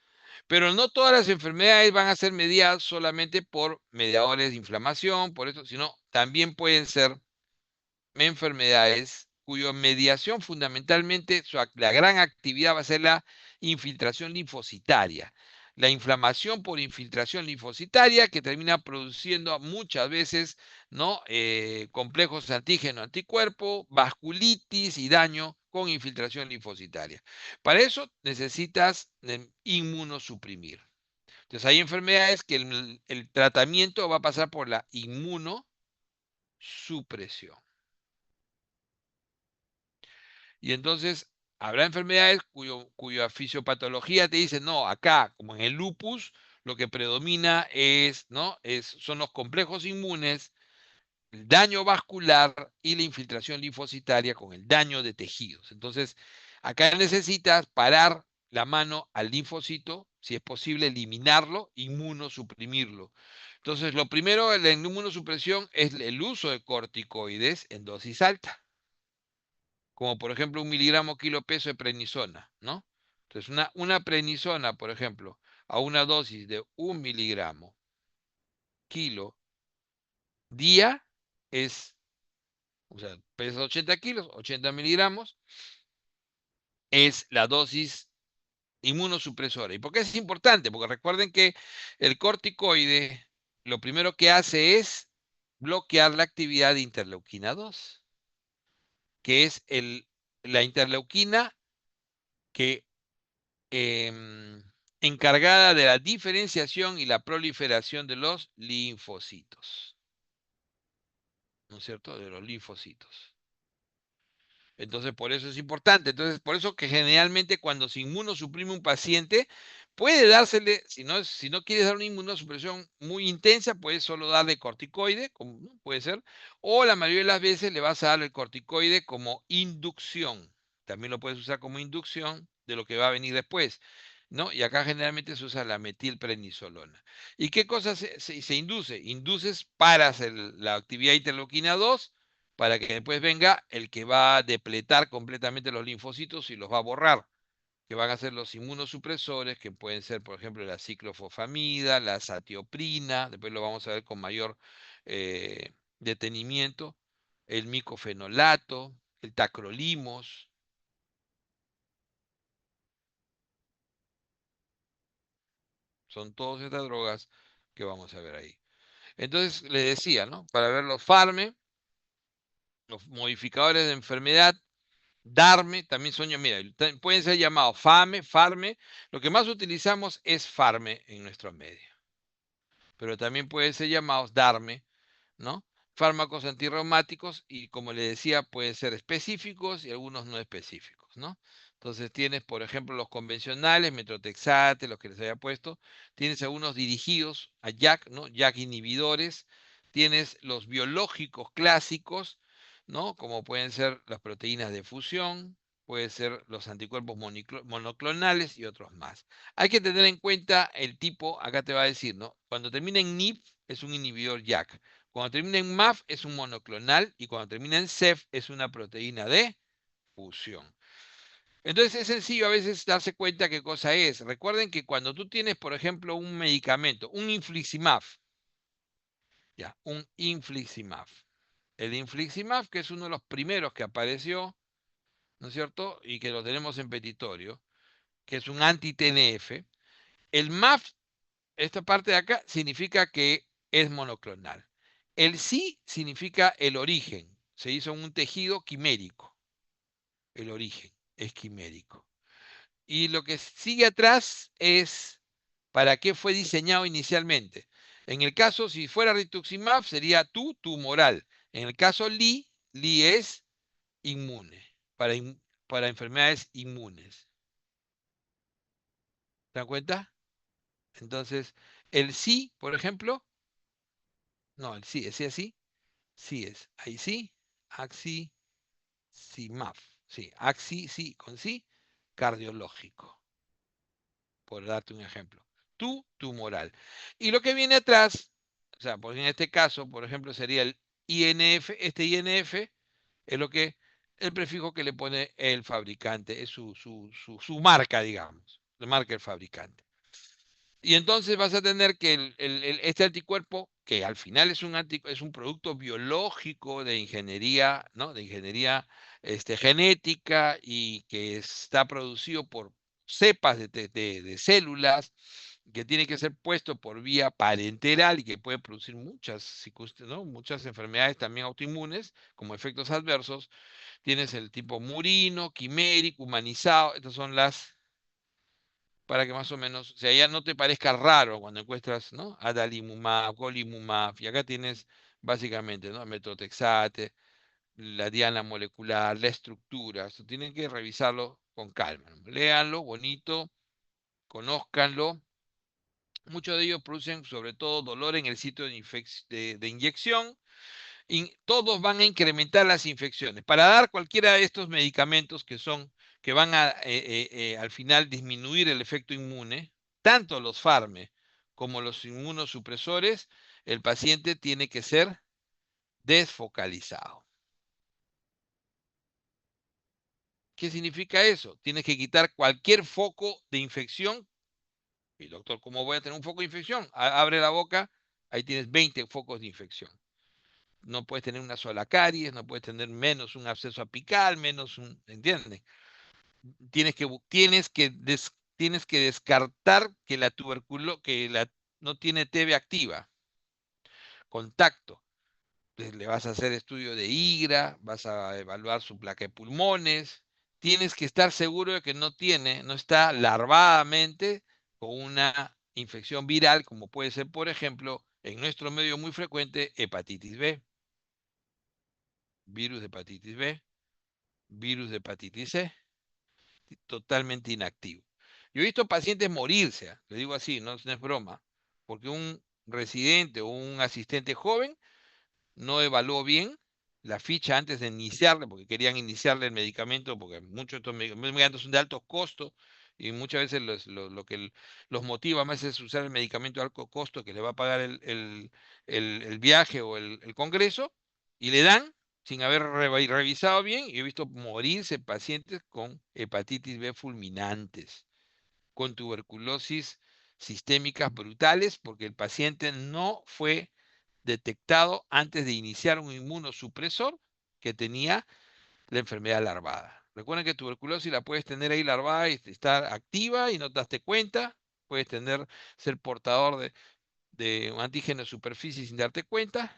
pero no todas las enfermedades van a ser mediadas solamente por mediadores de inflamación, por eso, sino también pueden ser enfermedades cuya mediación fundamentalmente, la gran actividad va a ser la infiltración linfocitaria. La inflamación por infiltración linfocitaria que termina produciendo muchas veces, ¿no? Complejos antígeno-anticuerpo, vasculitis y daño con infiltración linfocitaria. Para eso necesitas inmunosuprimir. Entonces hay enfermedades que el tratamiento va a pasar por la inmunosupresión. Y entonces habrá enfermedades cuya fisiopatología te dice, no, acá, como en el lupus, lo que predomina son los complejos inmunes, el daño vascular y la infiltración linfocitaria con el daño de tejidos. Entonces, acá necesitas parar la mano al linfocito, si es posible eliminarlo, inmunosuprimirlo. Entonces, lo primero de la inmunosupresión es el uso de corticoides en dosis alta, como por ejemplo 1 miligramo kilo peso de prednisona, ¿no? Entonces, una prednisona, por ejemplo, a una dosis de 1 miligramo kilo día es, o sea, pesa 80 kilos, 80 miligramos, es la dosis inmunosupresora. ¿Y por qué es importante? Porque recuerden que el corticoide lo primero que hace es bloquear la actividad de interleuquina 2, que es la interleuquina que encargada de la diferenciación y la proliferación de los linfocitos. ¿No es cierto? De los linfocitos. Entonces, por eso es importante. Entonces, por eso que generalmente cuando se inmunosuprime un paciente, puede dársele, si no quieres dar una inmunosupresión muy intensa, puedes solo darle corticoide, como, ¿no? Puede ser, o la mayoría de las veces le vas a dar el corticoide como inducción. También lo puedes usar como inducción de lo que va a venir después, ¿no? Y acá generalmente se usa la metilprednisolona. ¿Y qué cosa se induce? Induces, paras la actividad interleuquina 2 para que después venga el que va a depletar completamente los linfocitos y los va a borrar, que van a ser los inmunosupresores, que pueden ser, por ejemplo, la ciclofosfamida, la satioprina, después lo vamos a ver con mayor detenimiento, el micofenolato, el tacrolimus. Son todas estas drogas que vamos a ver ahí. Entonces, les decía, ¿no? Para ver los FARME, los modificadores de enfermedad, DARME, también son, mira, pueden ser llamados FAME, FARME. Lo que más utilizamos es FARME en nuestro medio. Pero también pueden ser llamados DARME, ¿no? Fármacos antirreumáticos y, como le decía, pueden ser específicos y algunos no específicos, ¿no? Entonces tienes, por ejemplo, los convencionales, metrotexate, los que les había puesto. Tienes algunos dirigidos a JAK, ¿no? JAK inhibidores. Tienes los biológicos clásicos, ¿no? Como pueden ser las proteínas de fusión, pueden ser los anticuerpos monoclonales y otros más. Hay que tener en cuenta el tipo, acá te va a decir, ¿no? Cuando termina en NIP es un inhibidor JAK. Cuando termina en MAF es un monoclonal y cuando termina en CEF es una proteína de fusión. Entonces es sencillo a veces darse cuenta qué cosa es. Recuerden que cuando tú tienes, por ejemplo, un medicamento, un infliximab, ya, un infliximab. El infliximab, que es uno de los primeros que apareció, ¿no es cierto? Y que lo tenemos en petitorio, que es un anti-TNF. El MAF, esta parte de acá, significa que es monoclonal. El sí significa el origen. Se hizo un tejido quimérico. El origen es quimérico. Y lo que sigue atrás es para qué fue diseñado inicialmente. En el caso, si fuera rituximab, sería tumoral. En el caso Li es inmune, para enfermedades inmunes. ¿Te das cuenta? Entonces, el sí, por ejemplo, no, el sí, ¿es sí así? Sí es. Ahí sí, axi-simaf. Sí, axi, sí, con sí, cardiológico, por darte un ejemplo. Tú, tumoral. Y lo que viene atrás, o sea, pues en este caso, por ejemplo, sería el INF. Este INF es lo que, el prefijo que le pone el fabricante, es su marca, digamos, la marca del fabricante. Y entonces vas a tener que este anticuerpo, que al final es un producto biológico de ingeniería, ¿no? De ingeniería genética y que está producido por cepas de células, que tiene que ser puesto por vía parenteral y que puede producir ¿no? Muchas enfermedades también autoinmunes como efectos adversos. Tienes el tipo murino, quimérico, humanizado. Estas son las, para que más o menos, o sea, ya no te parezca raro cuando encuentras, ¿no? Adalimumab, golimumab, y acá tienes básicamente, ¿no? Metotrexate, la diana molecular, la estructura. Esto tienen que revisarlo con calma, ¿no? Léanlo, bonito, conózcanlo. Muchos de ellos producen sobre todo dolor en el sitio de inyección. Y todos van a incrementar las infecciones. Para dar cualquiera de estos medicamentos que van a al final disminuir el efecto inmune, tanto los farme como los inmunosupresores, el paciente tiene que ser desfocalizado. ¿Qué significa eso? Tienes que quitar cualquier foco de infección. Y doctor, ¿cómo voy a tener un foco de infección? Abre la boca, ahí tienes 20 focos de infección. No puedes tener una sola caries, no puedes tener menos un absceso apical, menos un, ¿entiendes? Tienes que descartar que no tiene TB activa. Contacto. Entonces, le vas a hacer estudio de IGRA, vas a evaluar su placa de pulmones. Tienes que estar seguro de que no está larvadamente con una infección viral, como puede ser, por ejemplo, en nuestro medio muy frecuente, hepatitis B, virus de hepatitis B, virus de hepatitis C, totalmente inactivo. Yo he visto pacientes morirse, le digo así, no es broma, porque un residente o un asistente joven no evaluó bien la ficha antes de iniciarle, porque querían iniciarle el medicamento, porque muchos de estos medicamentos son de alto costo y muchas veces lo que los motiva más es usar el medicamento de alto costo que le va a pagar el viaje o el congreso, y le dan sin haber revisado bien, y he visto morirse pacientes con hepatitis B fulminantes, con tuberculosis sistémicas brutales, porque el paciente no fue detectado antes de iniciar un inmunosupresor que tenía la enfermedad larvada. Recuerden que tuberculosis la puedes tener ahí larvada y estar activa y no te das cuenta. Puedes ser portador de un antígeno de superficie sin darte cuenta.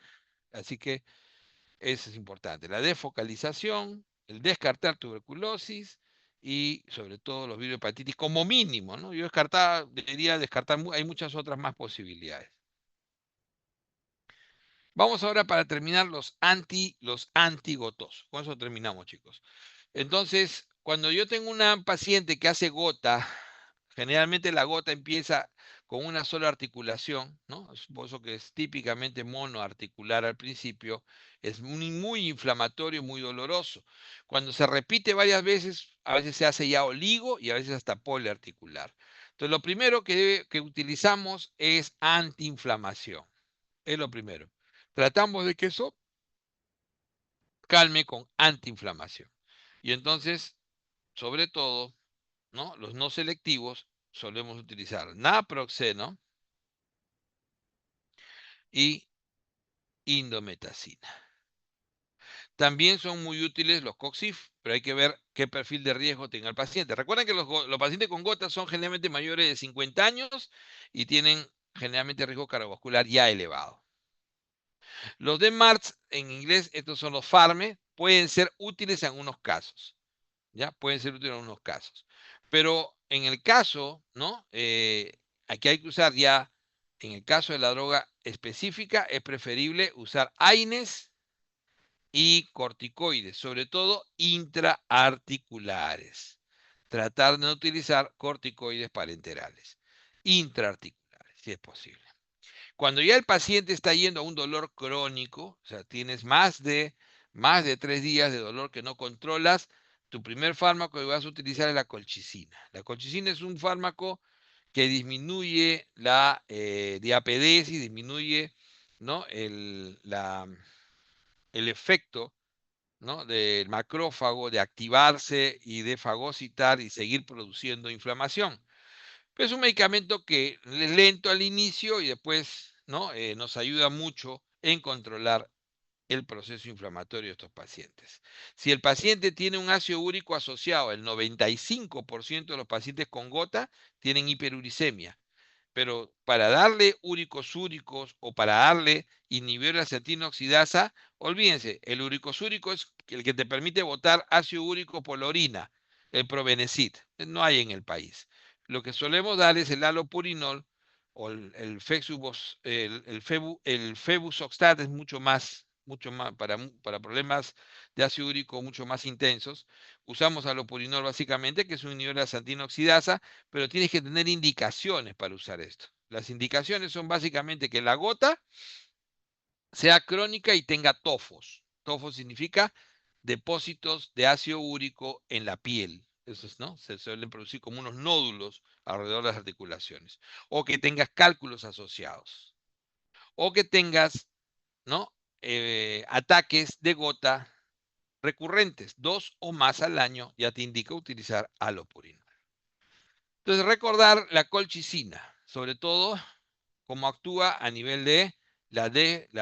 Así que eso es importante. La desfocalización, el descartar tuberculosis y sobre todo los virus de hepatitis como mínimo, ¿no? Yo debería descartar, hay muchas otras más posibilidades. Vamos ahora para terminar los antigotosos. Con eso terminamos, chicos. Entonces, cuando yo tengo una paciente que hace gota, generalmente la gota empieza con una sola articulación, ¿no? Es por eso que es típicamente monoarticular al principio, es muy inflamatorio, muy doloroso. Cuando se repite varias veces, a veces se hace ya oligo y a veces hasta poliarticular. Entonces, lo primero que utilizamos es antiinflamación. Es lo primero. Tratamos de que eso calme con antiinflamación. Y entonces, sobre todo, ¿no? Los no selectivos solemos utilizar naproxeno y indometacina. También son muy útiles los COXIF, pero hay que ver qué perfil de riesgo tenga el paciente. Recuerden que los pacientes con gotas son generalmente mayores de 50 años y tienen generalmente riesgo cardiovascular ya elevado. Los DMARDs, en inglés, estos son los FARME, pueden ser útiles en algunos casos. ¿Ya? Pueden ser útiles en algunos casos. Pero en el caso, ¿no? Aquí hay que usar ya, en el caso de la droga específica, es preferible usar AINES y corticoides, sobre todo intraarticulares. tratar de no utilizar corticoides parenterales, intraarticulares, si es posible. Cuando ya el paciente está yendo a un dolor crónico, o sea, tienes más de 3 días de dolor que no controlas, tu primer fármaco que vas a utilizar es la colchicina. La colchicina es un fármaco que disminuye la diapedesis, disminuye, ¿no?, el efecto, ¿no?, del macrófago de activarse y de fagocitar y seguir produciendo inflamación. Pero es un medicamento que es lento al inicio y después, ¿no?, nos ayuda mucho en controlar el proceso inflamatorio de estos pacientes. Si el paciente tiene un ácido úrico asociado, el 95% de los pacientes con gota tienen hiperuricemia. Pero para darle úricos úricos o para darle inhibidor de la acetina oxidasa, olvídense, el uricosúrico es el que te permite botar ácido úrico por la orina, el Probenecid. No hay en el país. Lo que solemos dar es el halopurinol o el febusoxtat, es mucho más para problemas de ácido úrico mucho más intensos. Usamos halopurinol básicamente, que es un inhibidor de la acetina oxidasa, pero tienes que tener indicaciones para usar esto. Las indicaciones son básicamente que la gota sea crónica y tenga tofos. Tofos significa depósitos de ácido úrico en la piel. Eso es, ¿no? Se suelen producir como unos nódulos alrededor de las articulaciones. O que tengas cálculos asociados. O que tengas, ¿no?, ataques de gota recurrentes, 2 o más al año, ya te indica utilizar halopurinol. Entonces, recordar la colchicina, sobre todo cómo actúa a nivel de la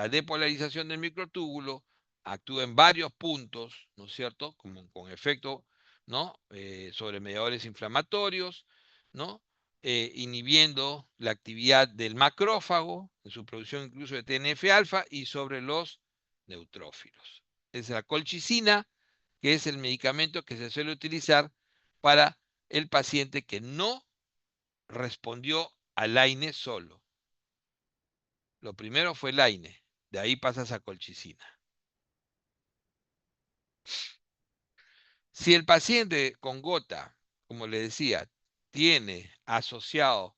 depolarización del microtúbulo, actúa en varios puntos, ¿no es cierto?, como con efecto, ¿no?, sobre mediadores inflamatorios, ¿no?, inhibiendo la actividad del macrófago, en su producción incluso de TNF-alfa, y sobre los neutrófilos. Es la colchicina, que es el medicamento que se suele utilizar para el paciente que no respondió al AINE solo. Lo primero fue el AINE, de ahí pasas a colchicina. Si el paciente con gota, como le decía, tiene asociado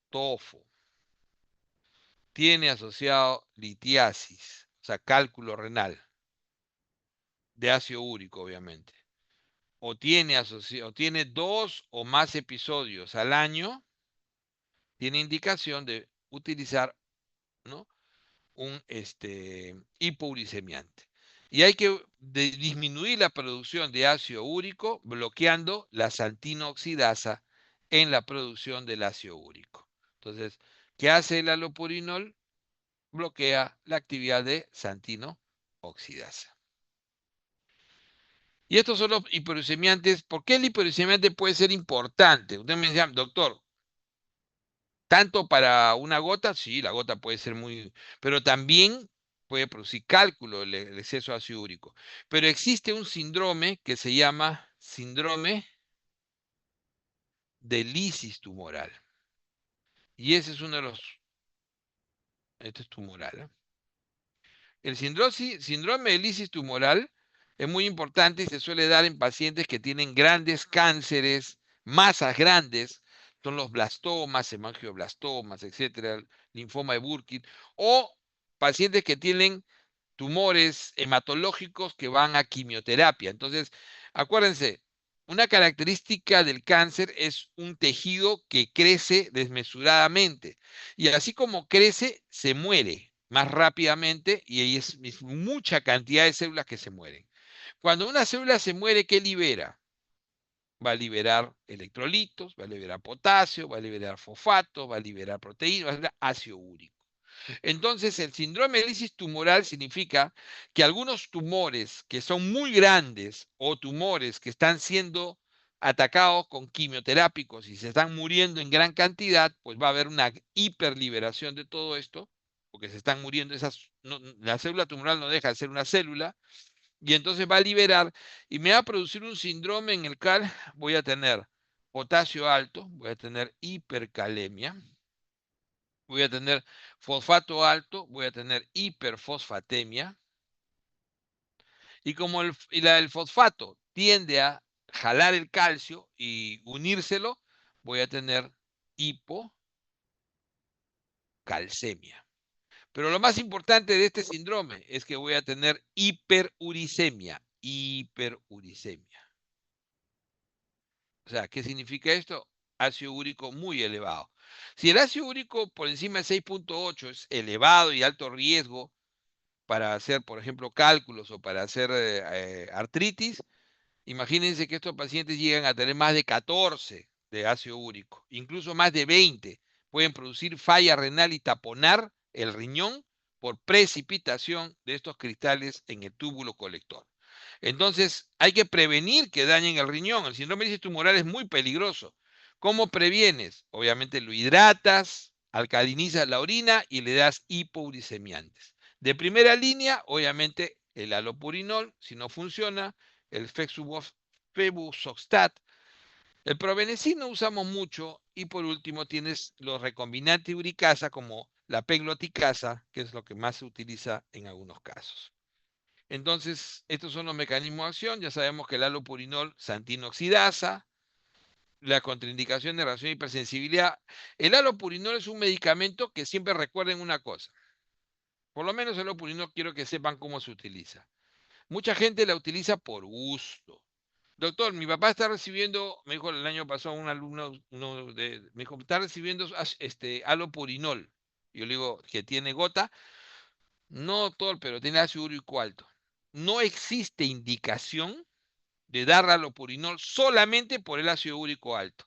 tofo, tiene asociado litiasis, o sea, cálculo renal, de ácido úrico, obviamente, o tiene 2 o más episodios al año, tiene indicación de utilizar, ¿no?, un hipouricemiante. Y hay que disminuir la producción de ácido úrico bloqueando la xantino-oxidasa en la producción del ácido úrico. Entonces, ¿qué hace el halopurinol? Bloquea la actividad de xantino-oxidasa. Y estos son los hiperuricemiantes. ¿Por qué el hiperuricemiante puede ser importante? Usted me decía, doctor, ¿tanto para una gota? Sí, la gota puede ser muy... Pero también puede producir cálculo el exceso de ácido úrico. Pero existe un síndrome que se llama síndrome de lisis tumoral. Y ese es uno de los... Este es tumoral, ¿eh? El síndrome de lisis tumoral es muy importante y se suele dar en pacientes que tienen grandes cánceres, masas grandes, son los blastomas, hemangioblastomas, etcétera, linfoma de Burkitt, o pacientes que tienen tumores hematológicos que van a quimioterapia. Entonces, acuérdense, una característica del cáncer es un tejido que crece desmesuradamente y así como crece, se muere más rápidamente y ahí es mucha cantidad de células que se mueren. Cuando una célula se muere, ¿qué libera? Va a liberar electrolitos, va a liberar potasio, va a liberar fosfato, va a liberar proteínas, va a liberar ácido úrico. Entonces, el síndrome de lisis tumoral significa que algunos tumores que son muy grandes o tumores que están siendo atacados con quimioterápicos y se están muriendo en gran cantidad, pues va a haber una hiperliberación de todo esto, porque se están muriendo la célula tumoral no deja de ser una célula, y entonces va a liberar y me va a producir un síndrome en el cual voy a tener potasio alto, voy a tener hipercalemia, voy a tener fosfato alto, voy a tener hiperfosfatemia. Y como el fosfato tiende a jalar el calcio y unírselo, voy a tener hipocalcemia. Pero lo más importante de este síndrome es que voy a tener hiperuricemia. Hiperuricemia. O sea, ¿qué significa esto? Ácido úrico muy elevado. Si el ácido úrico por encima de 6.8 es elevado y alto riesgo para hacer, por ejemplo, cálculos o para hacer artritis, imagínense que estos pacientes llegan a tener más de 14 de ácido úrico, incluso más de 20. Pueden producir falla renal y taponar el riñón por precipitación de estos cristales en el túbulo colector. Entonces, hay que prevenir que dañen el riñón. El síndrome de lisis tumoral es muy peligroso. ¿Cómo previenes? Obviamente lo hidratas, alcalinizas la orina y le das hipouricemiantes. De primera línea, obviamente, el alopurinol, si no funciona, el febusoxstat. El probenecino usamos mucho y por último tienes los recombinantes uricasa como la pegloticasa, que es lo que más se utiliza en algunos casos. Entonces, estos son los mecanismos de acción. Ya sabemos que el alopurinol santinoxidasa, la contraindicación de reacción de hipersensibilidad. El alopurinol es un medicamento que siempre recuerden una cosa. Por lo menos el alopurinol quiero que sepan cómo se utiliza. Mucha gente la utiliza por gusto. Doctor, mi papá está recibiendo, me dijo el año pasado un alumno, me dijo, está recibiendo alopurinol. Yo le digo que tiene gota. No, doctor, pero tiene ácido úrico alto. No existe indicación de dar alopurinol solamente por el ácido úrico alto.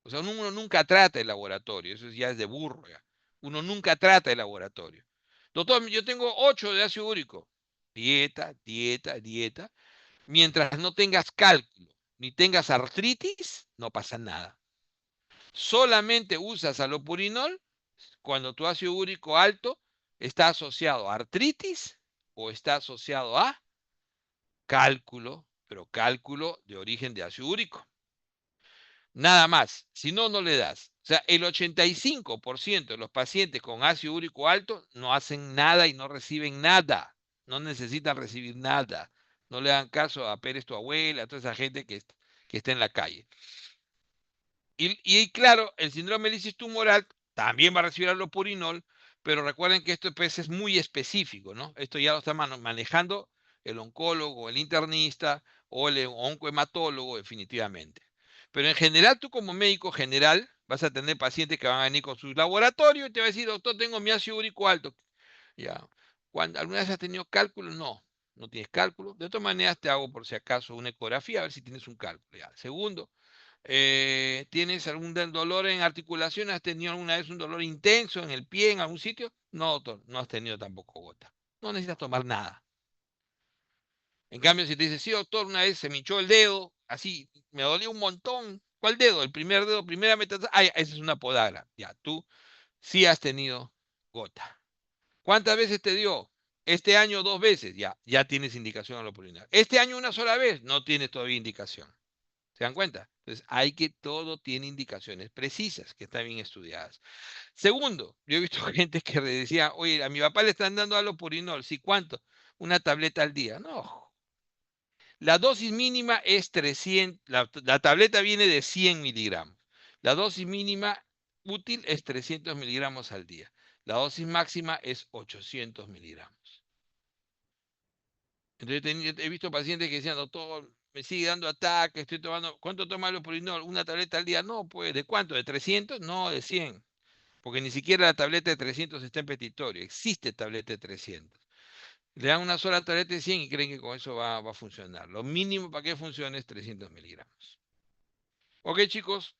O sea, uno nunca trata el laboratorio, eso ya es de burro. Ya. Uno nunca trata el laboratorio. Doctor, yo tengo 8 de ácido úrico. Dieta, dieta, dieta. Mientras no tengas cálculo ni tengas artritis, no pasa nada. Solamente usas alopurinol cuando tu ácido úrico alto está asociado a artritis o está asociado a cálculo, pero cálculo de origen de ácido úrico. Nada más, si no, no le das. O sea, el 85% de los pacientes con ácido úrico alto no hacen nada y no reciben nada. No necesitan recibir nada. No le dan caso a Pérez, tu abuela, a toda esa gente que está en la calle. Y claro, el síndrome de lisis tumoral también va a recibir alopurinol, pero recuerden que esto pues, es muy específico, ¿no? Esto ya lo está manejando el oncólogo, el internista o el oncohematólogo definitivamente. Pero en general, tú como médico general vas a tener pacientes que van a venir con su laboratorio y te va a decir, doctor, tengo mi ácido úrico alto. Ya. ¿Alguna vez has tenido cálculo? No, no tienes cálculo. De todas maneras, te hago por si acaso una ecografía a ver si tienes un cálculo. Ya. Segundo, ¿tienes algún dolor en articulación? ¿Has tenido alguna vez un dolor intenso en el pie, en algún sitio? No, doctor, no has tenido tampoco gota. No necesitas tomar nada. En cambio, si te dice, sí, doctor, una vez se me hinchó el dedo, así, me dolió un montón. ¿Cuál dedo? El primer dedo, primera metástasis. Ah, esa es una podagra. Ya, tú sí has tenido gota. ¿Cuántas veces te dio? Este año 2 veces, ya tienes indicación alopurinol. Este año una sola vez, no tienes todavía indicación. ¿Se dan cuenta? Entonces, todo tiene indicaciones precisas que están bien estudiadas. Segundo, yo he visto gente que decía, oye, a mi papá le están dando alopurinol. ¿Sí cuánto? Una tableta al día. No. La dosis mínima es 300, la tableta viene de 100 miligramos. La dosis mínima útil es 300 miligramos al día. La dosis máxima es 800 miligramos. Entonces he visto pacientes que decían, doctor, me sigue dando ataque, estoy tomando, ¿cuánto toma alopurinol? ¿Una tableta al día? No, pues, ¿de cuánto? ¿De 300? No, de 100. Porque ni siquiera la tableta de 300 está en petitorio. Existe tableta de 300. Le dan una sola tableta de 100 y creen que con eso va a funcionar. Lo mínimo para que funcione es 300 miligramos. Ok, chicos.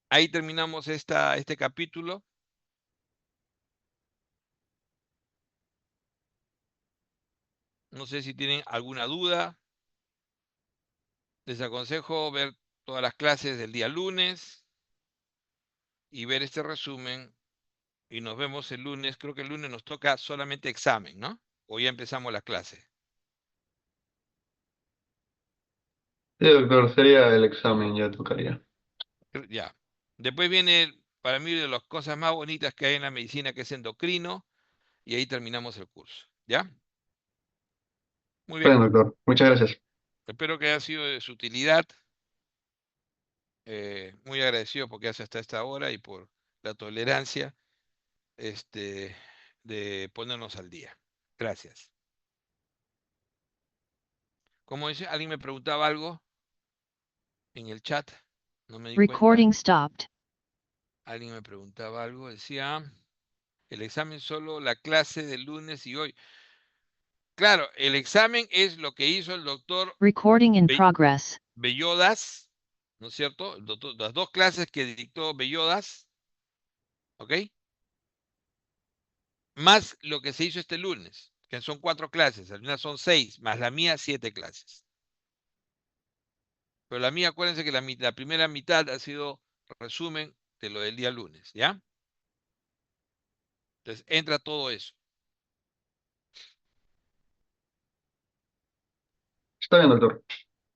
Ahí terminamos este capítulo. No sé si tienen alguna duda. Les aconsejo ver todas las clases del día lunes y ver este resumen. Y nos vemos el lunes. Creo que el lunes nos toca solamente examen, ¿no? O ya empezamos la clase. Sí, doctor, sería el examen, ya tocaría. Ya. Después viene, para mí, de las cosas más bonitas que hay en la medicina, que es endocrino. Y ahí terminamos el curso. ¿Ya? Muy bien. Bueno, doctor, muchas gracias. Espero que haya sido de su utilidad. Muy agradecido porque hace hasta esta hora y por la tolerancia de ponernos al día. Gracias. Como dice, alguien me preguntaba algo en el chat, no me di cuenta. Recording stopped. Alguien me preguntaba algo, decía, el examen solo la clase del lunes y hoy. Claro, el examen es lo que hizo el doctor Recording in progress. Bellodas, ¿no es cierto? Las dos clases que dictó Bellodas, ¿ok? Más lo que se hizo este lunes, que son 4 clases, al final son 6, más la mía 7 clases. Pero la mía, acuérdense que la primera mitad ha sido resumen de lo del día lunes, ¿ya? Entonces entra todo eso. Está bien, doctor.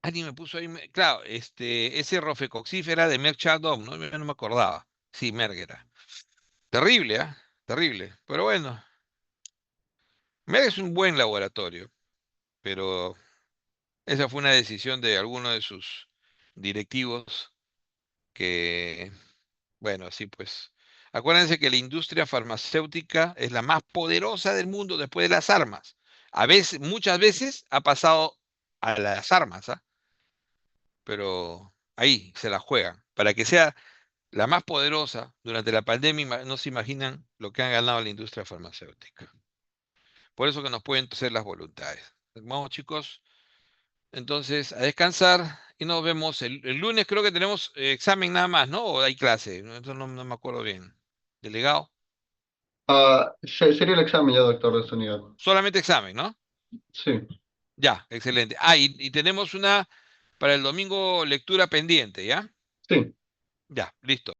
Alguien me puso ahí, claro, ese rofecoxífera de Merck Chardon, ¿no? Yo no me acordaba. Sí, Merck era. Terrible, ¿ah? Terrible. Pero bueno, Merck es un buen laboratorio, pero esa fue una decisión de alguno de sus directivos que, bueno, sí, pues. Acuérdense que la industria farmacéutica es la más poderosa del mundo después de las armas. A veces, muchas veces ha pasado a las armas, ¿ah? Pero ahí se la juegan. Para que sea la más poderosa durante la pandemia, no se imaginan lo que han ganado la industria farmacéutica. Por eso que nos pueden ser las voluntades. Vamos, chicos, entonces a descansar y nos vemos el lunes. Creo que tenemos examen nada más, ¿no? ¿O hay clase? Eso no me acuerdo bien. ¿Delegado? Sería el examen ya, doctor, de esta unidad. Solamente examen, ¿no? Sí, Ya, excelente. Y tenemos una para el domingo lectura pendiente, ¿ya? sí. Ya, listo.